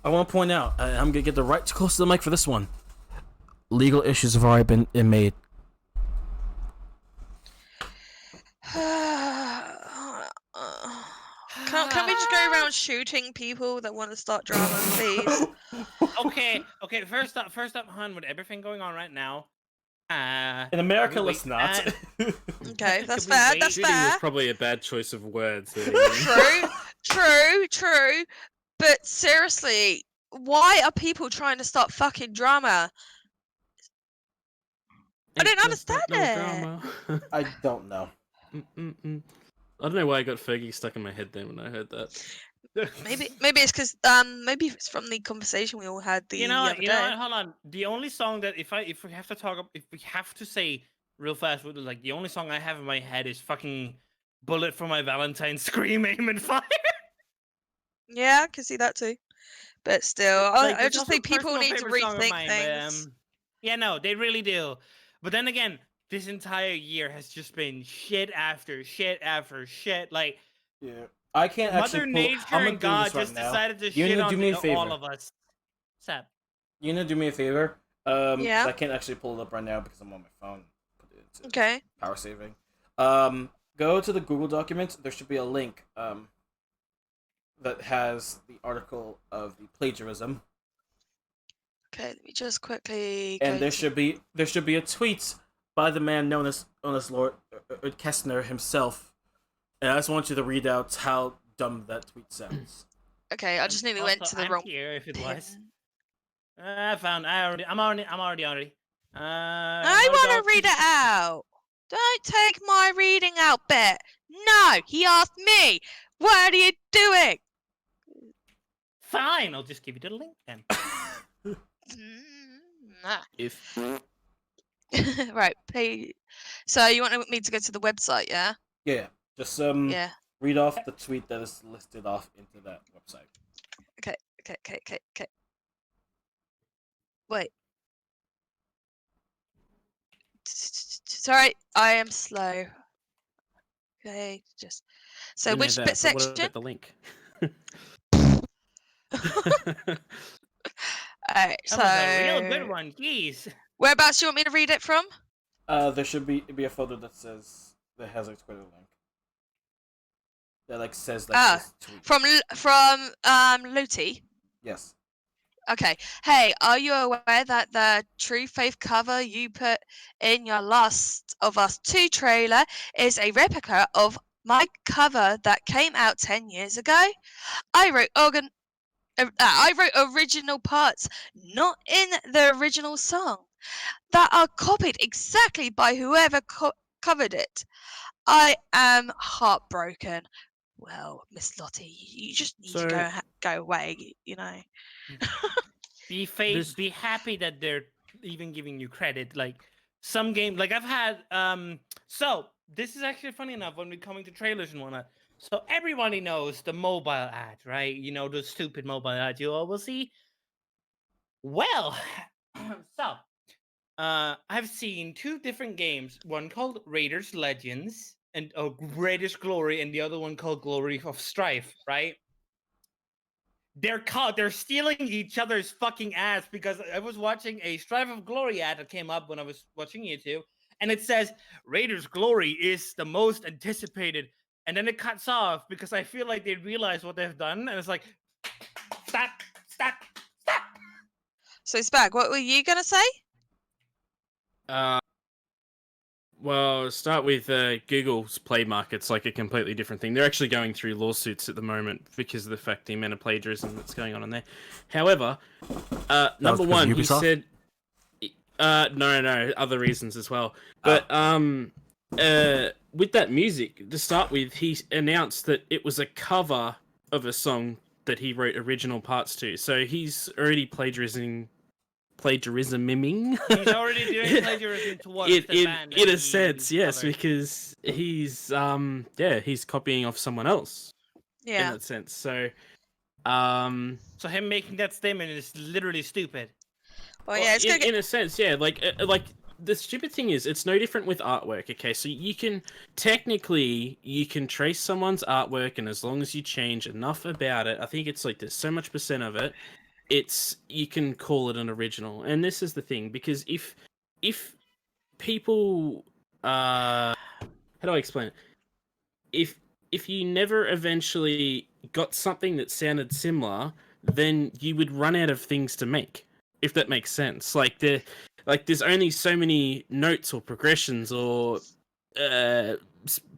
I want to point out, and I'm gonna get the right close to the mic for this one. Legal issues have already been made. Can we just go around shooting people that want to start drama, please? okay. First up, Han, with everything going on right now. In America, Can we let's wait not. Okay, that's Can we fair. wait? That's Shooting was fair. probably a bad choice of words. There, True. But seriously, why are people trying to start fucking drama? I don't understand it. Drama. I don't know. I don't know why I got Fergie stuck in my head then when I heard that. Maybe it's because maybe it's from the conversation we all had the You know what? other You know day. what? Hold on. The only song that if we have to if we have to say real fast, like the only song I have in my head is fucking "Bullet for My Valentine," "Scream, Aim, and Fire." Yeah, I can see that too. But still, Like, I it's just also think a people personal need to favorite song of rethink mine, things. But, yeah, no, they really do. But then again, this entire year has just been shit after shit after shit. Like Yeah, I can't Mother actually pull. Nature I'm gonna and do God this right just now. decided to You're shit gonna on do me a all favor. of us. Sad. You gonna do me a favor? 'Cause Yeah. I can't actually pull it up right now because I'm on my phone. Put it into Okay. power saving. Go to the Google document. There should be a link that has the article of the plagiarism, Okay, let me just quickly. and go there to- should be a tweet by the man known as Lord Kestner himself, and I just want you to read out how dumb that tweet sounds. Okay, I just nearly went Also, to the I'm wrong. here if it was. pin. I'm already. I want to read it out. Don't take my reading out bit. No, he asked me. What are you doing? Fine, I'll just give you the link then. Nah. If Right, play. So you want me to go to the website, yeah? Yeah, just Yeah. read off the tweet that is listed off into that website. Okay. Wait. Sorry, I am slow. Okay, just So We know which that, bit but what section? about the link? Alright, That was a real good so one. Jeez. whereabouts do you want me to read it from? There should be a folder that has a Twitter link. That like says like Ah, this tweet. From Looty. Yes. Okay. Hey, are you aware that the True Faith cover you put in your Last of Us 2 trailer is a replica of my cover that came out 10 years ago? I wrote original parts, not in the original song, that are copied exactly by whoever covered it. I am heartbroken. Well, Miss Lottie, you just need to So- go away, you know. Be happy that they're even giving you credit. Like some game, like I've had. So this is actually funny enough when we're coming to trailers and whatnot. So everybody knows the mobile ad, right? You know the stupid mobile ad you all will see. Well, so I've seen two different games. One called Raiders Legends and Raiders Glory, and the other one called Glory of Strife, right? They're stealing each other's fucking ass because I was watching a Strive of Glory ad that came up when I was watching YouTube, and it says Raiders Glory is the most anticipated, and then it cuts off because I feel like they realize what they've done, and it's like, stop, stop, stop. So, Spag, what were you gonna say? Well, start with Google's Play Market's like a completely different thing. They're actually going through lawsuits at the moment because of the fact the amount of plagiarism that's going on in there. However, number because one, of he Ubisoft? said, no, other reasons as well. But with that music, to start with, he announced that it was a cover of a song that he wrote original parts to. So he's already plagiarisming. He's already doing plagiarism towards the band. In a sense, yes, because he's he's copying off someone else in Yeah. that sense. So So him making that statement is literally stupid. Well, yeah, it's gonna get. in a sense, yeah, like the stupid thing is it's no different with artwork. Okay, so you can trace someone's artwork, and as long as you change enough about it, I think it's like there's so much % of it, you can call it an original. And this is the thing, because if people how do I explain it? If you never eventually got something that sounded similar, then you would run out of things to make, if that makes sense. There's only so many notes or progressions or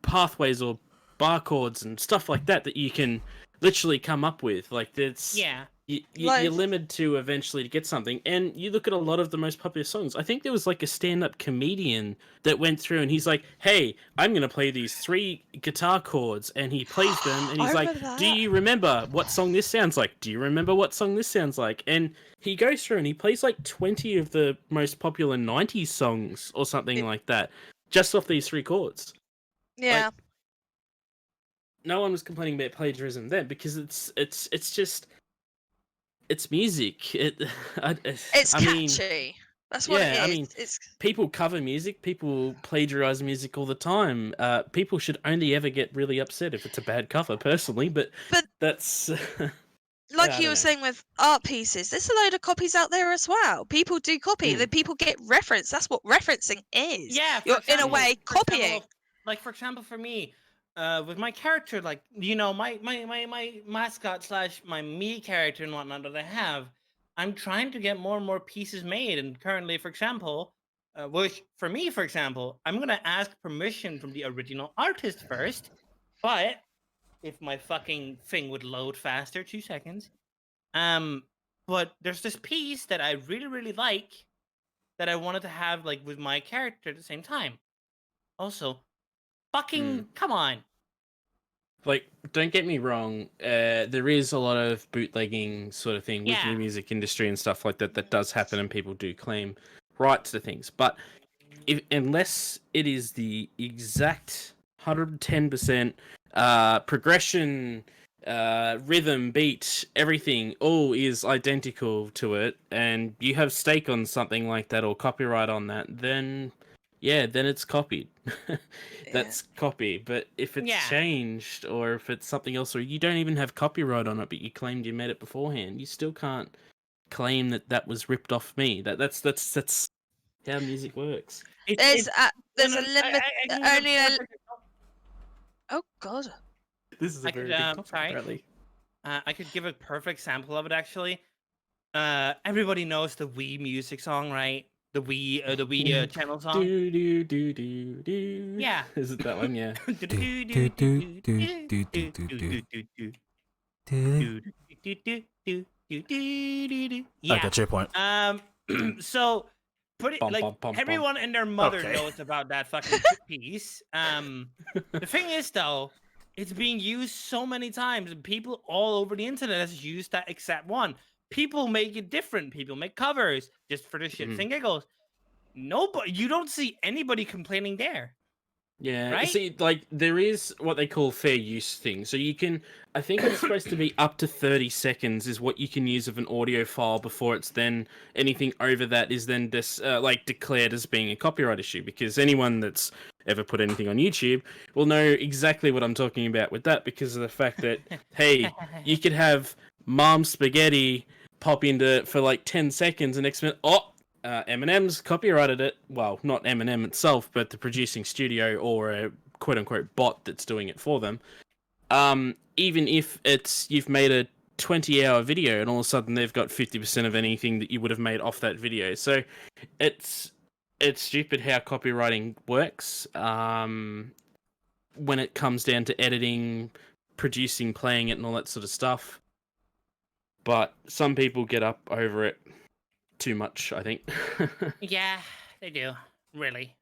pathways or barcodes and stuff like that you can literally come up with. Like, that's Yeah. you're limited to eventually to get something. And you look at a lot of the most popular songs. I think there was like a stand-up comedian that went through and he's like, hey, I'm going to play these 3 guitar chords. And he plays them and I he's like, remember do that. you remember what song this sounds like? Do you remember what song this sounds like? And he goes through and he plays like 20 of the most popular 90s songs or something like that, just off these 3 chords. Yeah. No one was complaining about plagiarism then, because it's just it's music. It's I mean, catchy. That's what it is. I mean, It's people cover music, people plagiarize music all the time. People should only ever get really upset if it's a bad cover, personally, but that's like I you don't were know. saying with art pieces. There's a load of copies out there as well. People do copy. Mm. Then people get reference. That's what referencing is. Yeah, for You're in a example- way for example, copying. like for example, for me, with my character, like my mascot / my me character and whatnot that I have, I'm trying to get more and more pieces made. And currently, for example, which for me, for example, I'm gonna ask permission from the original artist first. But if my fucking thing would load faster, 2 seconds. But there's this piece that I really like that I wanted to have like with my character at the same time. Also, fucking come on. Like, don't get me wrong, there is a lot of bootlegging sort of thing with Yeah. the music industry and stuff like that that does happen, and people do claim rights to things. But unless it is the exact 110% progression, rhythm, beat, everything all is identical to it, and you have stake on something like that or copyright on that, then yeah, then it's copied. Yeah. That's copy. But if it's Yeah. changed or if it's something else, or you don't even have copyright on it, but you claimed you made it beforehand, you still can't claim that that was ripped off me. That's how music works. There's no, a limit. I can give Only a a. perfect Oh God. This is I a could, very big topic, sorry. apparently. I could give a perfect sample of it actually. Everybody knows the Wii music song, right? The Wii channel song. Do do do do do. Yeah. Is it that one? Yeah. I Yeah. get your point. So pretty Bum, like bum, bum, bum. everyone and their mother Okay. knows about that fucking piece. The thing is though, it's being used so many times, and people all over the internet has used that exact one. People make it different. People make covers just for the shits and giggles. Nobody, you don't see anybody complaining there. Yeah, Right? see, like, there is what they call fair use thing. So you can, I think it's supposed to be up to 30 seconds is what you can use of an audio file before it's then, anything over that is then declared as being a copyright issue. Because anyone that's ever put anything on YouTube will know exactly what I'm talking about with that, because of the fact that, hey, you could have Mom Spaghetti pop into for like 10 seconds and next minute, Eminem's copyrighted it. Well, not Eminem itself, but the producing studio or a quote-unquote bot that's doing it for them. Even if you've made a 20-hour video and all of a sudden they've got 50% of anything that you would have made off that video. So it's stupid how copywriting works. When it comes down to editing, producing, playing it, and all that sort of stuff. But some people get up over it too much, I think. Yeah, they do. Really.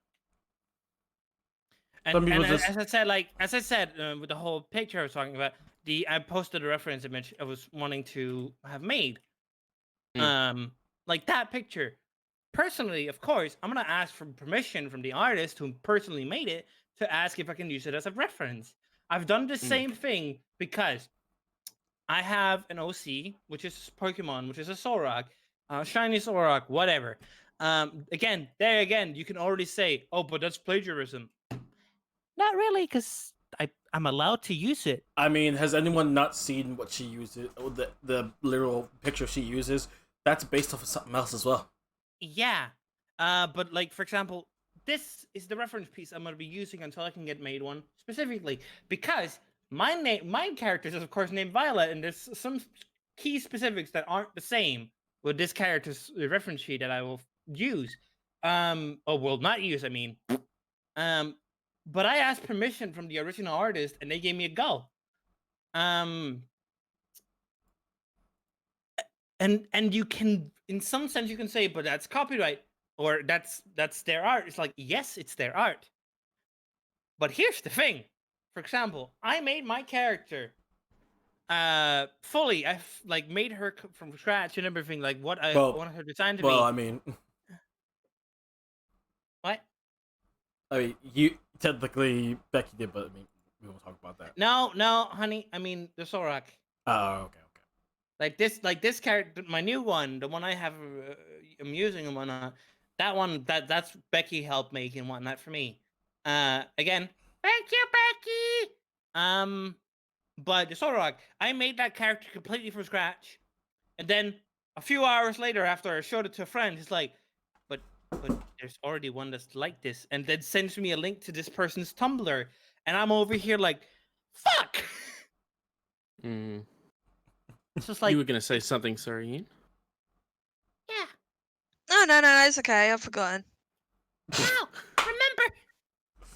Some And, people and just- as I said, with the whole picture I was talking about, I posted a reference image I was wanting to have made. Like that picture. Personally, of course, I'm gonna ask for permission from the artist who personally made it to ask if I can use it as a reference. I've done the same thing because I have an OC, which is Pokemon, which is a Solrock, shiny Solrock, whatever. Again, you can already say, "Oh, but that's plagiarism." Not really, because I'm allowed to use it. I mean, has anyone not seen what she uses? The literal picture she uses? That's based off of something else as well. Yeah, but like for example, this is the reference piece I'm gonna be using until I can get made one specifically because my character is of course named Violet, and there's some key specifics that aren't the same with this character's reference sheet that I will use. Or will not use. I mean, but I asked permission from the original artist, and they gave me a go. And you can, in some sense, you can say, but that's copyright, or that's their art. It's like, yes, it's their art. But here's the thing. For example, I made my character fully. I've like made her from scratch and everything, like what I wanted her design to be. Well, I mean, What? I mean, you technically Becky did, but I mean, we won't talk about that. No, honey. I mean the Solrock. Oh, okay. Like this character, my new one, the one I have, I'm using and whatnot. That one, that's Becky helped make and whatnot for me. Again, thank you, Becky. But the Solrock, I made that character completely from scratch, and then a few hours later, after I showed it to a friend, he's like, "But there's already one that's like this," and then sends me a link to this person's Tumblr, and I'm over here like, "Fuck." It's just like you were going to say something, sorry, Ian? No, it's okay. I've forgotten. Wow, remember?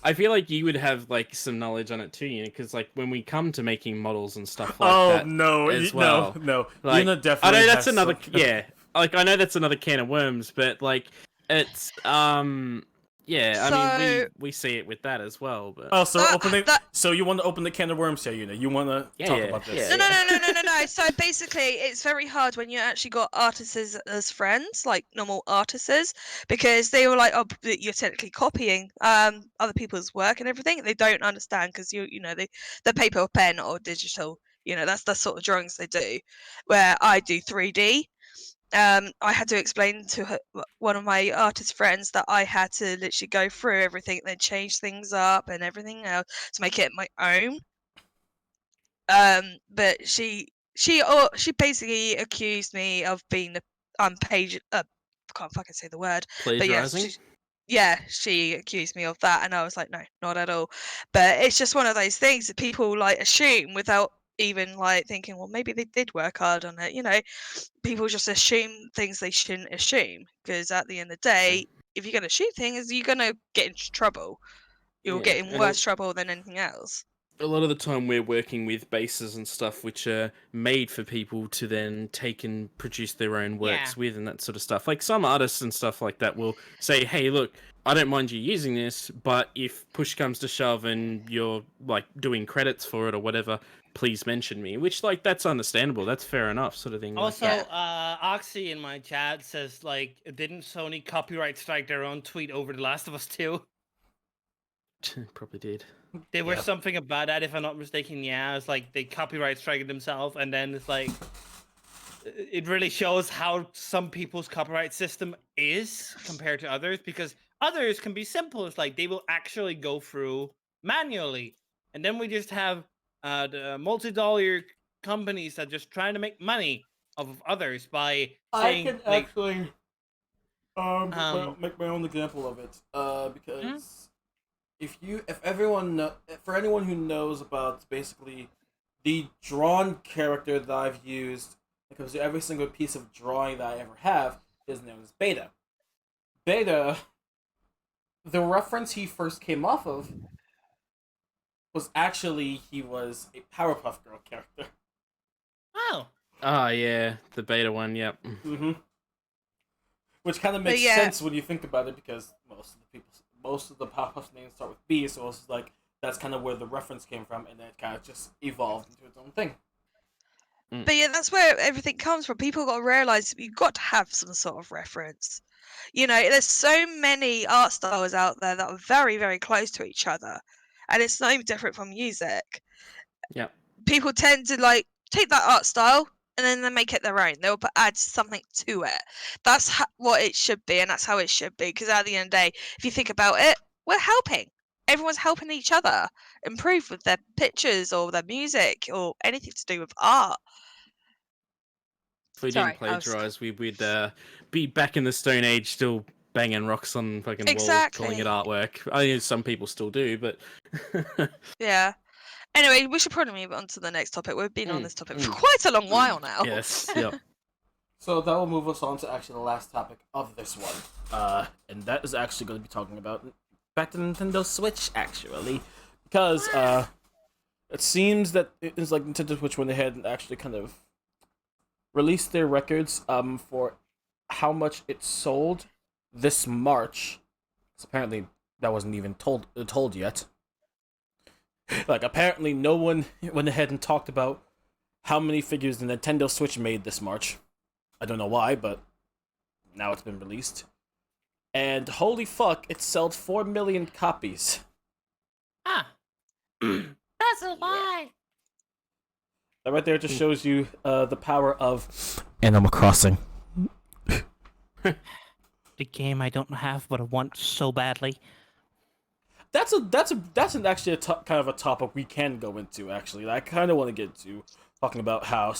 I feel like you would have like some knowledge on it too, Ian, because like when we come to making models and stuff like that, no, as well. no. Like, Una definitely. I know that's has another, some- yeah. Like I know that's another can of worms, but like it's yeah. I mean, we see it with that as well, but Oh, so opening. that- So you want to open the can of worms here, Una? You want to talk about this? yeah. No. So basically, it's very hard when you actually got artists as friends, like normal artists, because they were like, "Oh, you're technically copying other people's work and everything." They don't understand because the paper or pen or digital. That's the sort of drawings they do. Where I do 3D, I had to explain to one of my artist friends that I had to literally go through everything and then change things up and everything else to make it my own. But she basically accused me of being page. Can't fucking say the word. But Plagiarizing? she accused me of that, and I was like, no, not at all. But it's just one of those things that people like assume without even like thinking, well, maybe they did work hard on it. You know, people just assume things they shouldn't assume because at the end of the day, if you're gonna assume things, you're gonna get into trouble. You'll get in worse trouble than anything else. A lot of the time we're working with bases and stuff which are made for people to then take and produce their own works with and that sort of stuff. Like some artists and stuff like that will say, hey, look, I don't mind you using this, but if push comes to shove and you're like doing credits for it or whatever, please mention me. Which, like, that's understandable. That's fair enough, sort of thing. Also, Yeah. Oxy in my chat says, like, didn't Sony copyright strike their own tweet over The Last of Us 2? Probably did. There was something about that, if I'm not mistaken. Yeah, it's like they copyright strike themselves, and then it's like it really shows how some people's copyright system is compared to others, because others can be simple. It's like they will actually go through manually, and then we just have the multi-dollar companies that just trying to make money off of others by saying, I can like, actually make my own example of it. Because if everyone for anyone who knows about basically the drawn character that I've used, because every single piece of drawing that I ever have is known as Beta. Beta, the reference he first came off of was actually he was a Powerpuff Girl character. oh, Yeah, the beta one, yep. Mm-hmm. Which kind of makes sense when you think about it, because most of the Powerpuff names start with B, so it's like that's kind of where the reference came from, and then it kind of just evolved into its own thing. But yeah, that's where everything comes from. People got to realize you've got to have some sort of reference. You know, there's so many art styles out there that are very, very close to each other, and it's not even different from music. Yeah. People tend to like take that art style and then they make it their own. They'll add something to it. That's what it should be, and that's how it should be. Because at the end of the day, if you think about it, we're helping. Everyone's helping each other improve with their pictures or their music or anything to do with art. If we didn't plagiarize, we'd be back in the Stone Age, still banging rocks on fucking walls, calling it artwork. I know some people still do, but yeah. Anyway, we should probably move on to the next topic. We've been on this topic for quite a long while now. Yes, yep. So that will move us on to actually the last topic of this one. And that is actually going to be talking about back to Nintendo Switch, actually. Because it seems that it's like Nintendo Switch went ahead and actually kind of released their records for how much it sold this March. So apparently that wasn't even told yet. Like, apparently no one went ahead and talked about how many figures the Nintendo Switch made this March. I don't know why, but now it's been released. And holy fuck, it sold 4 million copies. ah, That's a lie. That right there just shows you the power of Animal Crossing. the game I don't have but I want so badly. That's actually kind of a topic we can go into. Actually, I kind of want to get into talking about how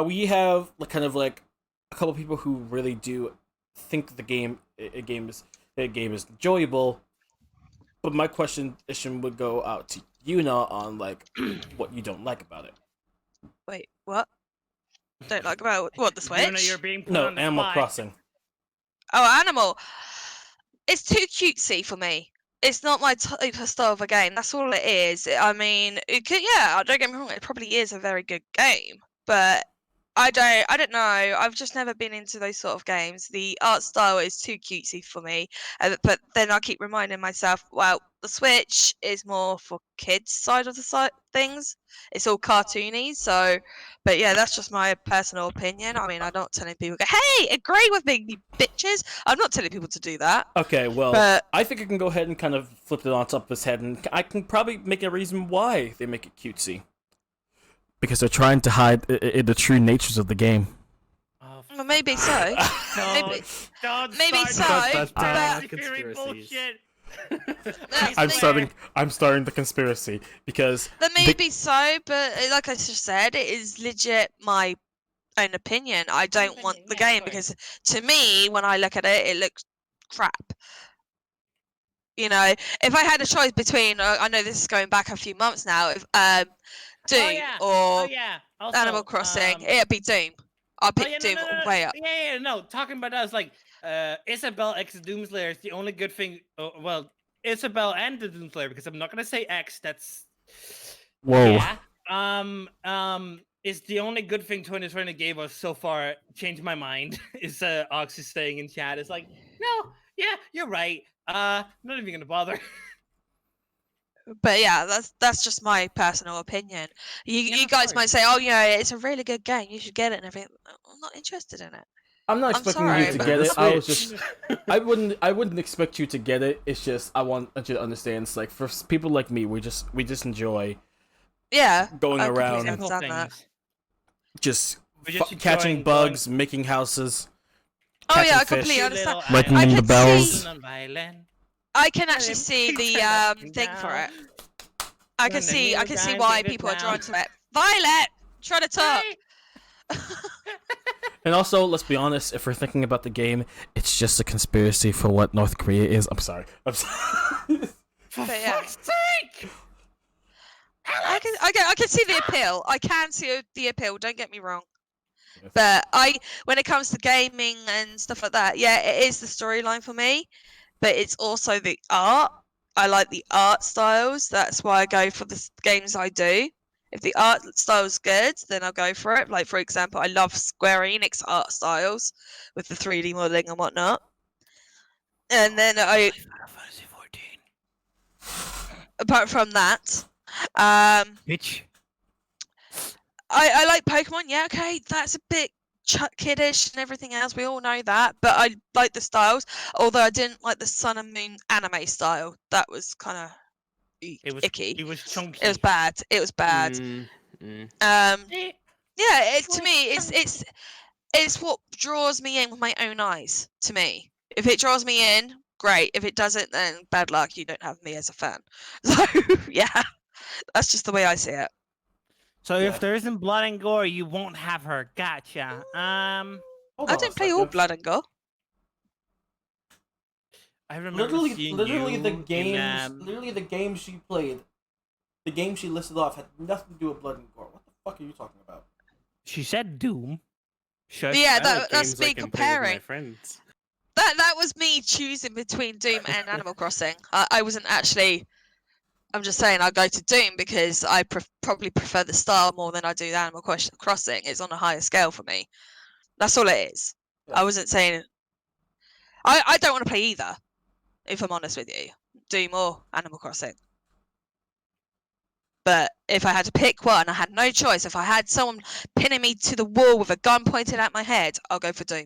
we have kind of like a couple people who really do think the game is enjoyable. But my question would go out to Yuna on like what you don't like about it. Wait, what? Don't like about what, the Switch? Yuna, you're being put No, on the Animal spot. Crossing. Oh, Animal. It's too cutesy for me. It's not my type of style of a game. That's all it is. I mean, don't get me wrong. It probably is a very good game, but I don't know. I've just never been into those sort of games. The art style is too cutesy for me. But then I keep reminding myself, well, the Switch is more for kids' side of the things. It's all cartoony. So, but yeah, that's just my personal opinion. I mean, I'm not telling people, hey, agree with me, you bitches. I'm not telling people to do that. Okay, well, But I think I can go ahead and kind of flip it on top of his head, and I can probably make a reason why they make it cutesy. Because they're trying to hide the true natures of the game. Oh, well, Well, maybe so. Maybe, Don't maybe start so, That's but bad. theory Conspiracies. bullshit. I'm starting the conspiracy because that may be so, but like I just said, it is legit my own opinion. I don't want opinion, the yeah, of game course. because to me, when I look at it, it looks crap. You know, if I had a choice between, I know this is going back a few months now, if Doom Oh or yeah. Also, Animal Crossing, it'd be Doom. I'll Oh pick yeah, Doom way up. no. Talking about that, it's like Isabel X Doomslayer is the only good thing. Well, Isabel and the Doomslayer, because I'm not gonna say X. That's Whoa. Yeah. Is the only good thing 2020 gave us so far. Changed my mind. Is Ox is saying in chat? It's like, no, yeah, you're right. Not even gonna bother. But yeah, that's just my personal opinion. Yeah, You of guys course. might say, oh, you know, it's a really good game. You should get it and everything. I'm not interested in it. I'm not I'm expecting sorry, you to but- get it. I was Switch. just I wouldn't expect you to get it. It's just I want you to understand. It's like for people like me, we just enjoy Yeah, going I completely around, Simple understand that. things. just We're just catching enjoying bugs, making houses. Oh yeah, I catching completely fish. understand. Lightning I the can bells. see, Non-violent. I can Let actually him see keep the turning thing for down. it. I can Turn the see needle down, why give it people are drawn round. to it. Violet, try to talk. And also, let's be honest, if we're thinking about the game, it's just a conspiracy for what North Korea is. I'm sorry. For But yeah. fuck's sake! I can see the appeal. I can see the appeal. Don't get me wrong. Yes. But when it comes to gaming and stuff like that, yeah, it is the storyline for me. But it's also the art. I like the art styles. That's why I go for the games I do. If the art style's good, then I'll go for it. Like for example, I love Square Enix art styles with the 3D modeling and whatnot. And then apart from that, Bitch. I like Pokemon. Yeah, okay, that's a bit kiddish and everything else. We all know that, but I like the styles. Although I didn't like the Sun and Moon anime style. That was kind of icky. It was chunky. It was bad. It was bad. Yeah, to me, it's what draws me in with my own eyes. To me, if it draws me in, great. If it doesn't, then bad luck. You don't have me as a fan. So yeah, that's just the way I see it. So Yeah. if there isn't blood and gore, you won't have her. Gotcha. I didn't play all Blood and Gore. I remember seeing literally you the in, games, literally the games she played, the games she listed off had nothing to do with blood and gore. What the fuck are you talking about? She said Doom. Shush. Yeah, I like that's games I me can play with my comparing. friends. That was me choosing between Doom and Animal Crossing. I wasn't actually. I'm just saying I go to Doom because I probably prefer the style more than I do the Animal Crossing. It's on a higher scale for me. That's all it is. Yeah. I wasn't saying. I don't want to play either, if I'm honest with you, Doom or Animal Crossing. But if I had to pick one, I had no choice. If I had someone pinning me to the wall with a gun pointed at my head, I'll go for Doom.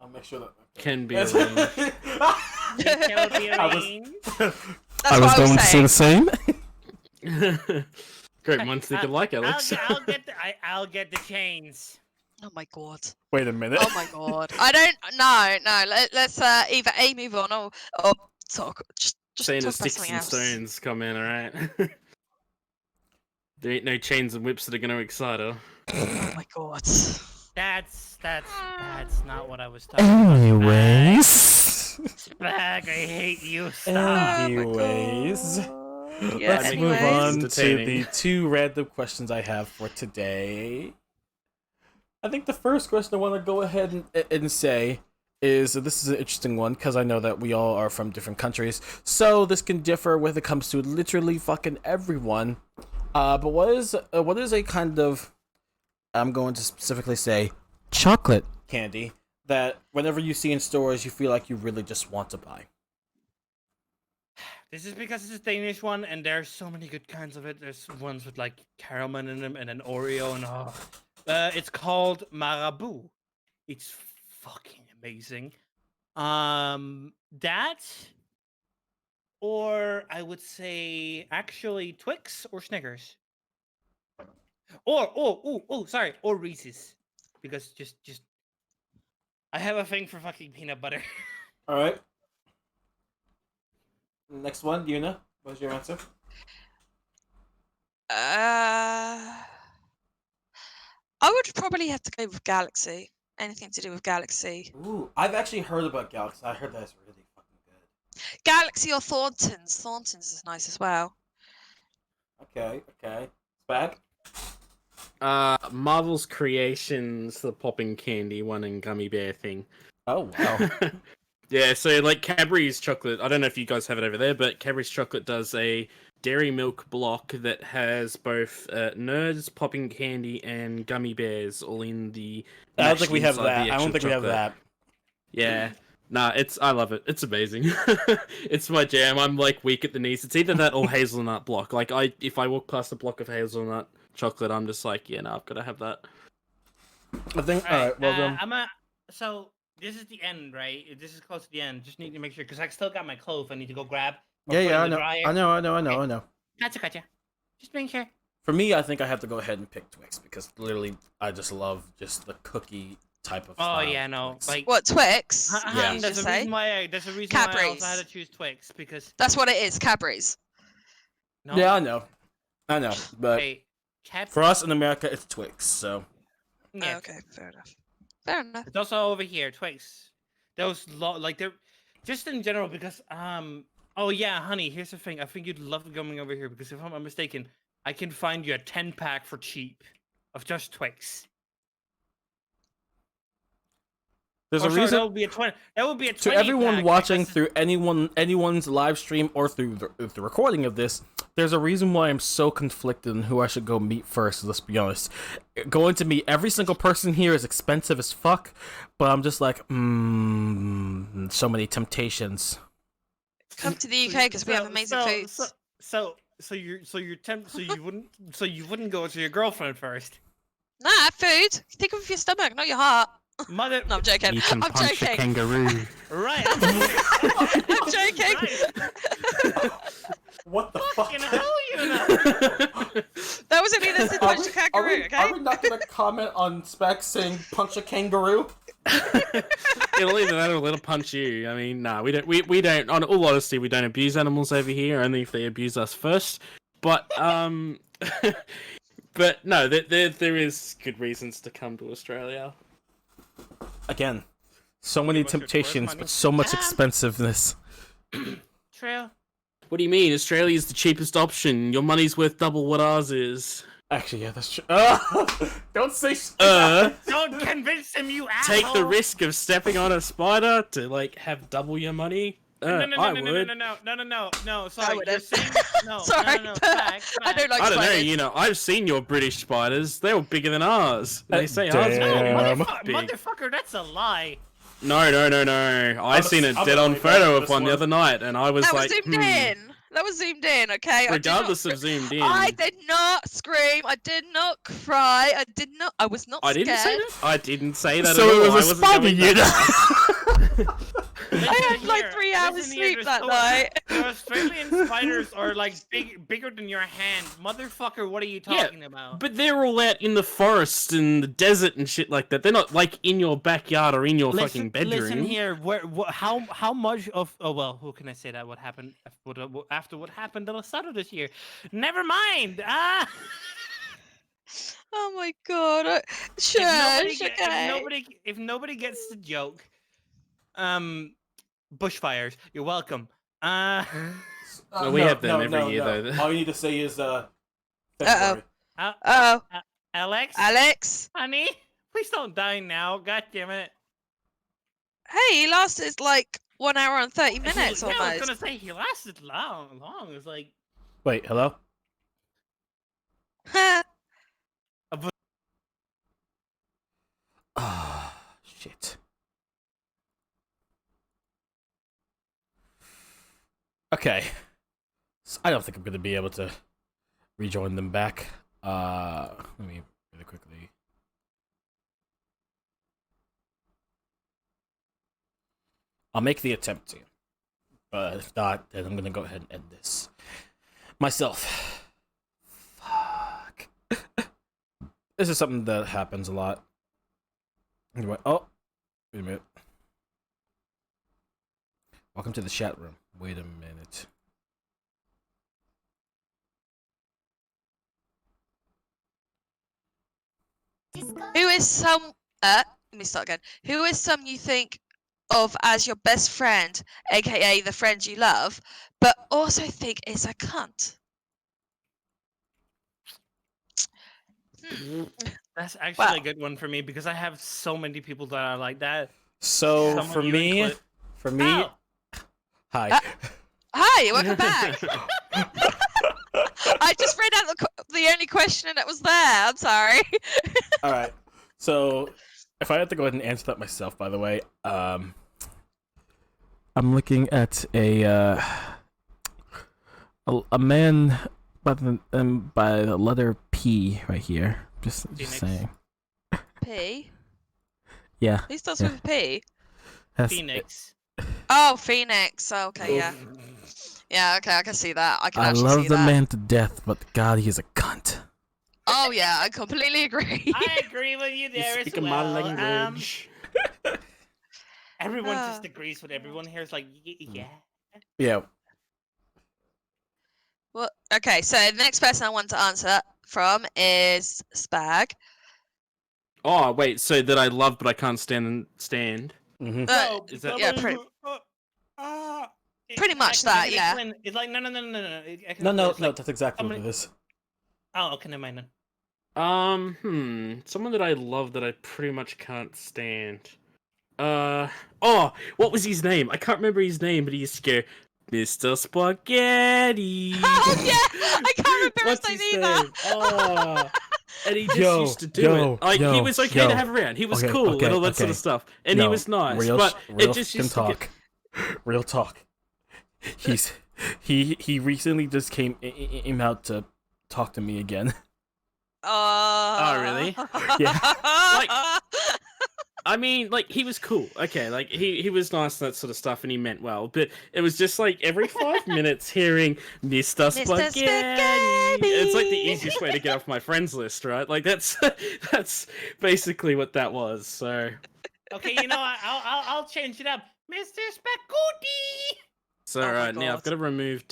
I'll make sure that Can be Yes. arranged. That's what I was saying. same. Great minds think alike, Alex. I'll get the chains. Oh my god. Wait a minute. Oh my god. I don't. No. Let's either A, move on or talk. Just Saying talk as about sticks something and else. stones come in, alright? There ain't no chains and whips that are gonna excite her. Oh my god. That's not what I was talking about. Anyways. Spag, I hate you. Stop. Anyways. Yeah, Let's anyways. move on to Entertaining. the two random questions I have for today. I think the first question I want to go ahead and say is this is an interesting one because I know that we all are from different countries, so this can differ when it comes to literally fucking everyone. But what is a kind of, I'm going to specifically say, chocolate candy that whenever you see in stores you feel like you really just want to buy? This is because it's a Danish one, and there's so many good kinds of it. There's ones with like caramel in them, and an Oreo, and it's called Marabu. It's fucking amazing. That, or I would say actually Twix or Snickers, or sorry, or Reese's, because just I have a thing for fucking peanut butter. All right. Next one, Yuna. What's your answer? I would probably have to go with Galaxy. Anything to do with Galaxy. Ooh, I've actually heard about Galaxy. I heard that's really fucking good. Galaxy or Thornton's. Thornton's is nice as well. Okay. Spag? Marvel's Creations, the popping candy one and gummy bear thing. Oh wow. Yeah, so like Cadbury's chocolate, I don't know if you guys have it over there, but Cadbury's chocolate does a dairy milk block that has both Nerds, popping candy, and gummy bears all in the. I don't think we have inside that. the I don't actual think we have chocolate. that. Yeah. Nah, I love it. It's amazing. It's my jam. I'm like weak at the knees. It's either that or hazelnut block. Like if I walk past a block of hazelnut chocolate, I'm just like, yeah, no, I've got to have that. I think. All right. Well done. So this is the end, right? This is close to the end. Just need to make sure because I still got my clothes. I need to go grab. or put Yeah, in I the know. dryer. I know. Gotcha. Just making sure. For me, I think I have to go ahead and pick Twix because literally, I just love just the cookie type of. Oh style yeah, of no, Twix. What, like Twix? Yeah. You There's just a say? reason why. There's a reason why I also Cadbury's. had to choose Twix because That's what it is, Cadbury's. no. Yeah, I know, but Hey, for us in America, it's Twix. So yeah. Oh, okay, fair enough. Fair enough. It's also over here, Twix. Those like they're just in general because oh yeah, honey, here's the thing. I think you'd love coming over here because if I'm not mistaken, I can find you a 10-pack for cheap of just Twix. there's Oh, a sorry, reason that would be a 20. That would be a 20 to everyone pack watching because- through anyone's live stream or through the recording of this. There's a reason why I'm so conflicted on who I should go meet first. Let's be honest. Going to meet every single person here is expensive as fuck, but I'm just like, so many temptations. Come to the UK because we have amazing foods. So you wouldn't go to your girlfriend first. Nah, food. Think of your stomach, not your heart. Mother, No, I'm joking. You can I'm punch a joking. kangaroo. right? I'm joking. Right. What the fuck? Fucking hell, you know. That was only the punch a kangaroo, okay? Are we not gonna comment on Spec saying punch a kangaroo? It'll either that or let it punch you. I mean, nah, we don't. On all honesty, we don't abuse animals over here. Only if they abuse us first. But but no, there is good reasons to come to Australia. Again, so many What's your tourist temptations, money? but so much Ah. expensiveness. Trail. What do you mean? Australia's the cheapest option. Your money's worth double what ours is. Actually, yeah, that's true. Don't say. Don't convince him, you Take the asshole. risk of stepping on a spider to like have double your money. No. I would. Sorry, you're wouldn't. saying no. Sorry, no. but Back. I don't like I don't know, spiders. you know, I've seen your British spiders. They were bigger than ours. They say ours damn. are big. Motherfucker, that's a lie. No. I seen a I'm dead on gonna photo this of one the one. other night, and I was That was like, zoomed in. That was zoomed in, okay? regardless of zoomed in. I did not scream. I did not cry. I was not I scared. didn't say that. I didn't say that So at all. it was a I wasn't spider going unit. that I had like 3 hours sleep that night. The Australian spiders are like bigger than your hand. Motherfucker, what are you Yeah, talking about? But they're all out in the forest and the desert and shit like that. They're not like in your backyard or in your fucking bedroom. Listen here, how much of who can I say that? What happened after what happened at the start of this year? Never mind. Oh my god. Sure. If nobody gets the joke, bushfires. You're welcome. Well, we have them every year, though. All you need to say is Uh-oh. February. Uh-oh. Alex, Alex? honey, please don't die now. God damn it. Hey, he lasted like 1 hour and 30 minutes Yeah, I was almost. gonna say he lasted long. It was like Wait, hello. Ah, shit. Okay. So I don't think I'm gonna be able to rejoin them back. Let me really quickly. I'll make the attempt to, but if not, then I'm gonna go ahead and end this myself. Fuck. This is something that happens a lot. Anyway, oh, Wait a minute. Welcome to the chat room. Wait a minute. Who is some? Let me start again. Who is some you think of as your best friend, aka the friend you love, but also think is a cunt? That's actually Wow. a good one for me because I have so many people that are like that. So Some of for you me, include- hi. Hi, welcome back. I just read out the only question that was there. I'm sorry. All right. So if I had to go ahead and answer that myself, by the way, I'm looking at a man by the letter P right here. Just Phoenix. saying. P. Yeah. Who starts Yeah. with a P? That's- Phoenix. Oh, Phoenix. Okay, yeah. Yeah, okay, I can see that. I can I actually love see the that. man to death, but God, he's a cunt. Oh yeah, I completely agree. I agree with you You there as speak well. my language. Everyone Ah. just agrees with everyone here. It's like, yeah. Yeah. Well, okay, so the next person I want to answer from is Spag. Oh wait, so that I love but I can't stand. Mm-hmm. So, is that- yeah, somebody pretty- who- pretty much I that, can yeah. explain- It's like, no. I can No, explain, no, it's no. like- That's exactly what somebody- it is. Oh, okay, never mind then. Someone that I love that I pretty much can't stand. Oh, what was his name? I can't remember his name, but he's scared. Mr. Spaghetti. Oh yeah, I can't remember What's his his name either. name? Oh, and he just Yo, used to do yo, it. Like he yo, was okay yo. to have around. He was Okay, cool okay, and all that sort okay. of stuff, and he was nice. Real, but real it just used to talk. Real talk. He recently just came out to talk to me again. Oh, really? Yeah. Like- I mean, like he was cool. Okay, like he was nice and that sort of stuff, and he meant well. But it was just like every 5 minutes hearing Mr. Mr. Spaghetti. It's like the Spaghetti. easiest way to get off my friends list, right? Like that's that's basically what that was. So Okay, you know, I'll change it up. Mr. Spaghetti! so Oh my right now I've God. got to remove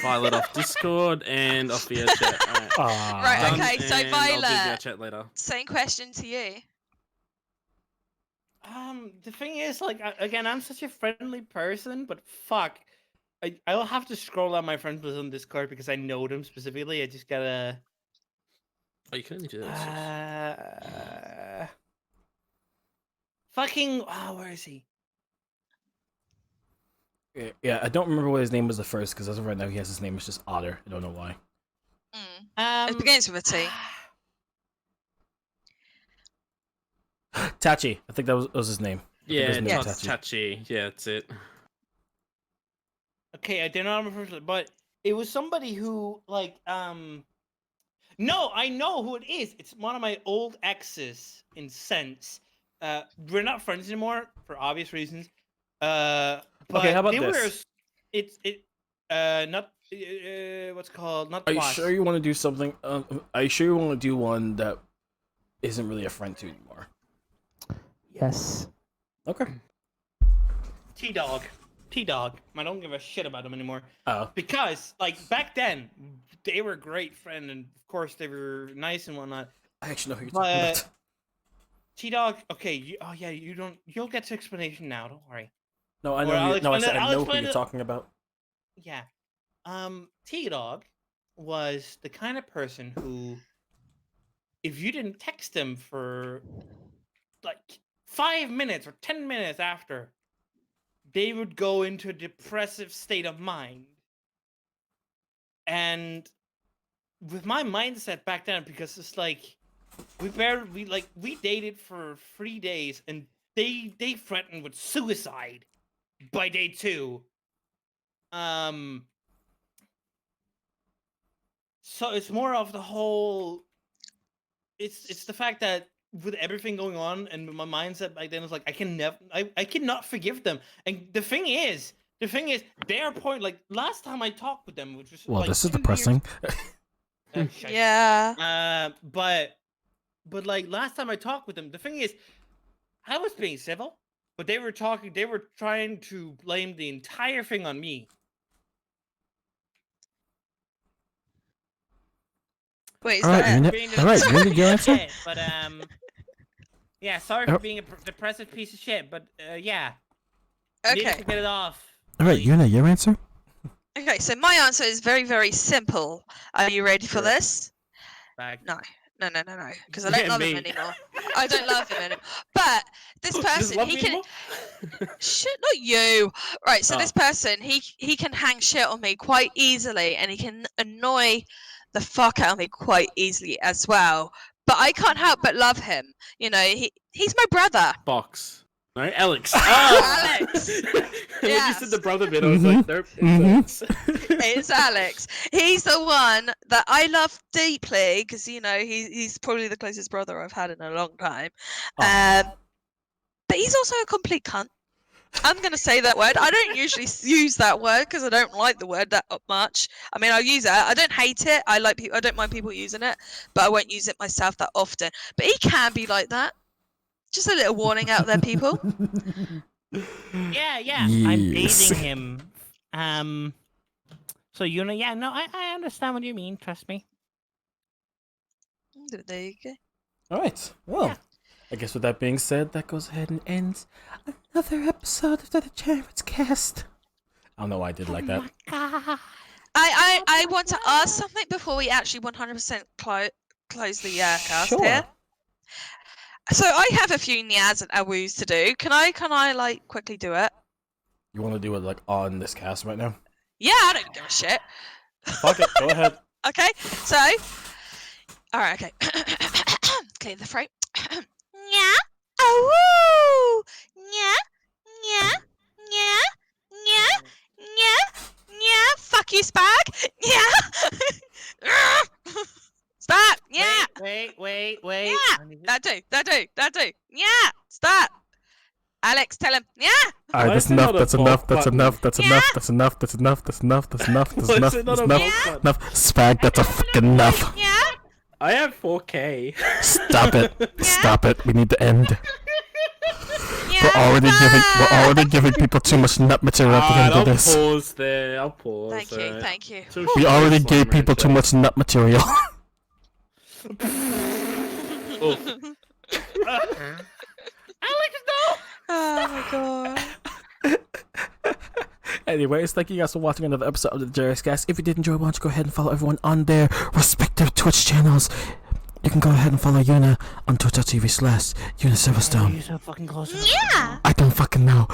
Violet off Discord and off VR chat. All right. Right, Done, okay, so and I'll do VR Violet. chat later. Same question to you. The thing is, like, again, I'm such a friendly person, but fuck. I'll have to scroll out my friends list on Discord because I know them specifically. I just gotta... Oh, you can only do that. Fucking... Oh, where is he? Yeah, I don't remember what his name was at first because as of right now he has his name is just Otter. I don't know why. It begins with a T. Tachi, I think that was his name. Yeah, his name was it's Tachi. Tachi. Yeah, that's it. Okay, I do not remember, but it was somebody who, like, No, I know who it is. It's one of my old exes, in sense. We're not friends anymore, for obvious reasons. But Okay, how about they this? Not, what's it called? Not Are you Twash. sure you want to do something? Are you sure you want to do one that isn't really a friend to you anymore? Yes. Okay. T-Dog. T-Dog. I don't give a shit about them anymore. Oh. Because, like, back then, they were a great friend, and of course they were nice and whatnot. I actually know who you're talking about. T-Dog, okay, you'll get to explanation now, don't worry. No, I Or know. I'll No, I explain said it- I I'll know who explain you're it- talking about. Yeah. T-Dog was the kind of person who, if you didn't text him for, like, 5 minutes or 10 minutes after, they would go into a depressive state of mind. And with my mindset back then, because it's like, we dated for 3 days, and they threatened with suicide by day 2. So it's more of the whole. It's the fact that with everything going on and my mindset back then was like I cannot forgive them. And the thing is, their point, like last time I talked with them, which was Well, like this is 2 years depressing. shite. Yeah. But like last time I talked with them, the thing is, I was being civil, but they were trying to blame the entire thing on me. Wait, is All right, that Unit. being All right, a Unit, your answer. shit, but yeah, sorry for being a depressive piece of shit, but yeah, needed okay? to get it off. All right, Unit, your answer. Okay, so my answer is very, very simple. Are you ready for Sure. this? Back. No, because I don't Yeah, love him me. anymore. I don't love him anymore. But this Does person, love he me can. anymore? Shit, not you. Right, so Oh. this person, he can hang shit on me quite easily, and he can annoy the fuck out of me quite easily as well. But I can't help but love him. You know, he's my brother. Box. No, Alex. Ah! Alex. When you Yes. said the brother bit, I was like, nope. It's Alex. It's Alex. He's the one that I love deeply because you know he's probably the closest brother I've had in a long time. But he's also a complete cunt. I'm gonna say that word. I don't usually use that word because I don't like the word that much. I mean, I'll use it. I don't hate it. I don't mind people using it, but I won't use it myself that often. But he can be like that. Just a little warning out there, people. Yeah, I'm Yes. dating him. So you know, yeah, no, I understand what you mean. Trust me. There you go. All right. Well, Yeah. I guess with that being said, that goes ahead and ends another episode of the DegenerateCast. I don't know why I did like that. I want to ask something before we actually 100% close the cast Sure. here. So I have a few nyas and awoos to do. Can I like quickly do it? You want to do it like on this cast right now? Yeah, I don't give a shit. Fuck it. Go ahead. Okay, so all right, okay. Clear the throat. Nya, awoo, nya, nya, nya, nya, nya, nya. Fuck you, Spag. Yeah. Stop. Yeah. Wait. Yeah. I need to- That do. Yeah. Stop. Alex, tell him. Yeah. All right, Why that's is it enough. not a That's enough. bulk That's button? enough. That's Yeah. enough. That's enough. That's enough. That's enough. That's enough. That's Why enough. is it That's not a enough. bulk button? Enough. Spag. That's a fucking enough. Yeah. I have 4K. Stop it. Stop it. We need to end. Yeah. We're already giving people too much nut material at the end I'll of this. pause there. I'll pause. Thank you. alright. Thank you. So We short already slime gave people too rancher. much nut material. Oof. Alex, no! Oh my god. Anyways, thank you guys for watching another episode of the DegenerateCast. If you did enjoy, why don't you go ahead and follow everyone on their respective Twitch channels. You can go ahead and follow Yuna on twitch.tv/Yuna Silverstone. You're so fucking close. to the Yeah. I don't fucking know.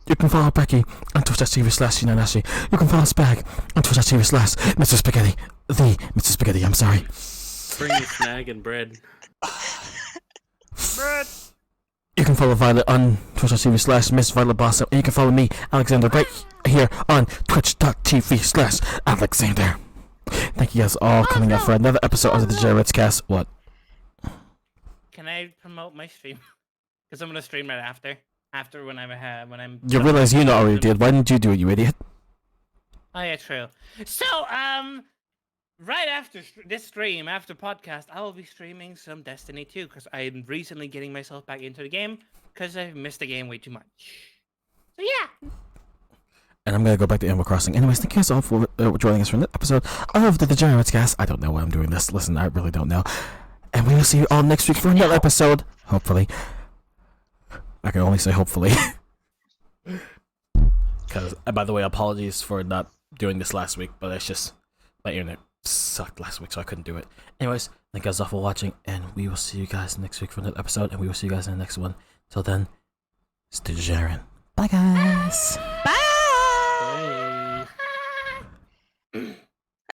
You can follow Becky on twitch.tv/Yuna Nashi. You can follow Spag on twitch.tv/Mr. Spaghetti. The Mr. Spaghetti, I'm sorry. Bring me snag and bread. You can follow Violet on twitch.tv/Miss Violet Blossom. And you can follow me, Alexander, right here on twitch.tv/Alexander. Thank you guys all coming out for another episode of the DegenerateCast. What? Can I promote my stream? Because I'm gonna stream right after when I'm. You realize you already did. Why didn't you do it, you idiot? Oh yeah, true. So right after this stream, after podcast, I will be streaming some Destiny 2 because I'm recently getting myself back into the game because I've missed the game way too much. So yeah. And I'm gonna go back to Animal Crossing. Anyways, thank you guys all for joining us for another episode of the DegenerateCast. I don't know why I'm doing this. Listen, I really don't know. And we will see you all next week for another episode. Hopefully. I can only say hopefully. Because, by the way, apologies for not doing this last week, but it's just my internet sucked last week, so I couldn't do it. Anyways, thank you guys all for watching, and we will see you guys next week for another episode, and we will see you guys in the next one. Till then, stay degenerate. Bye, guys. Bye.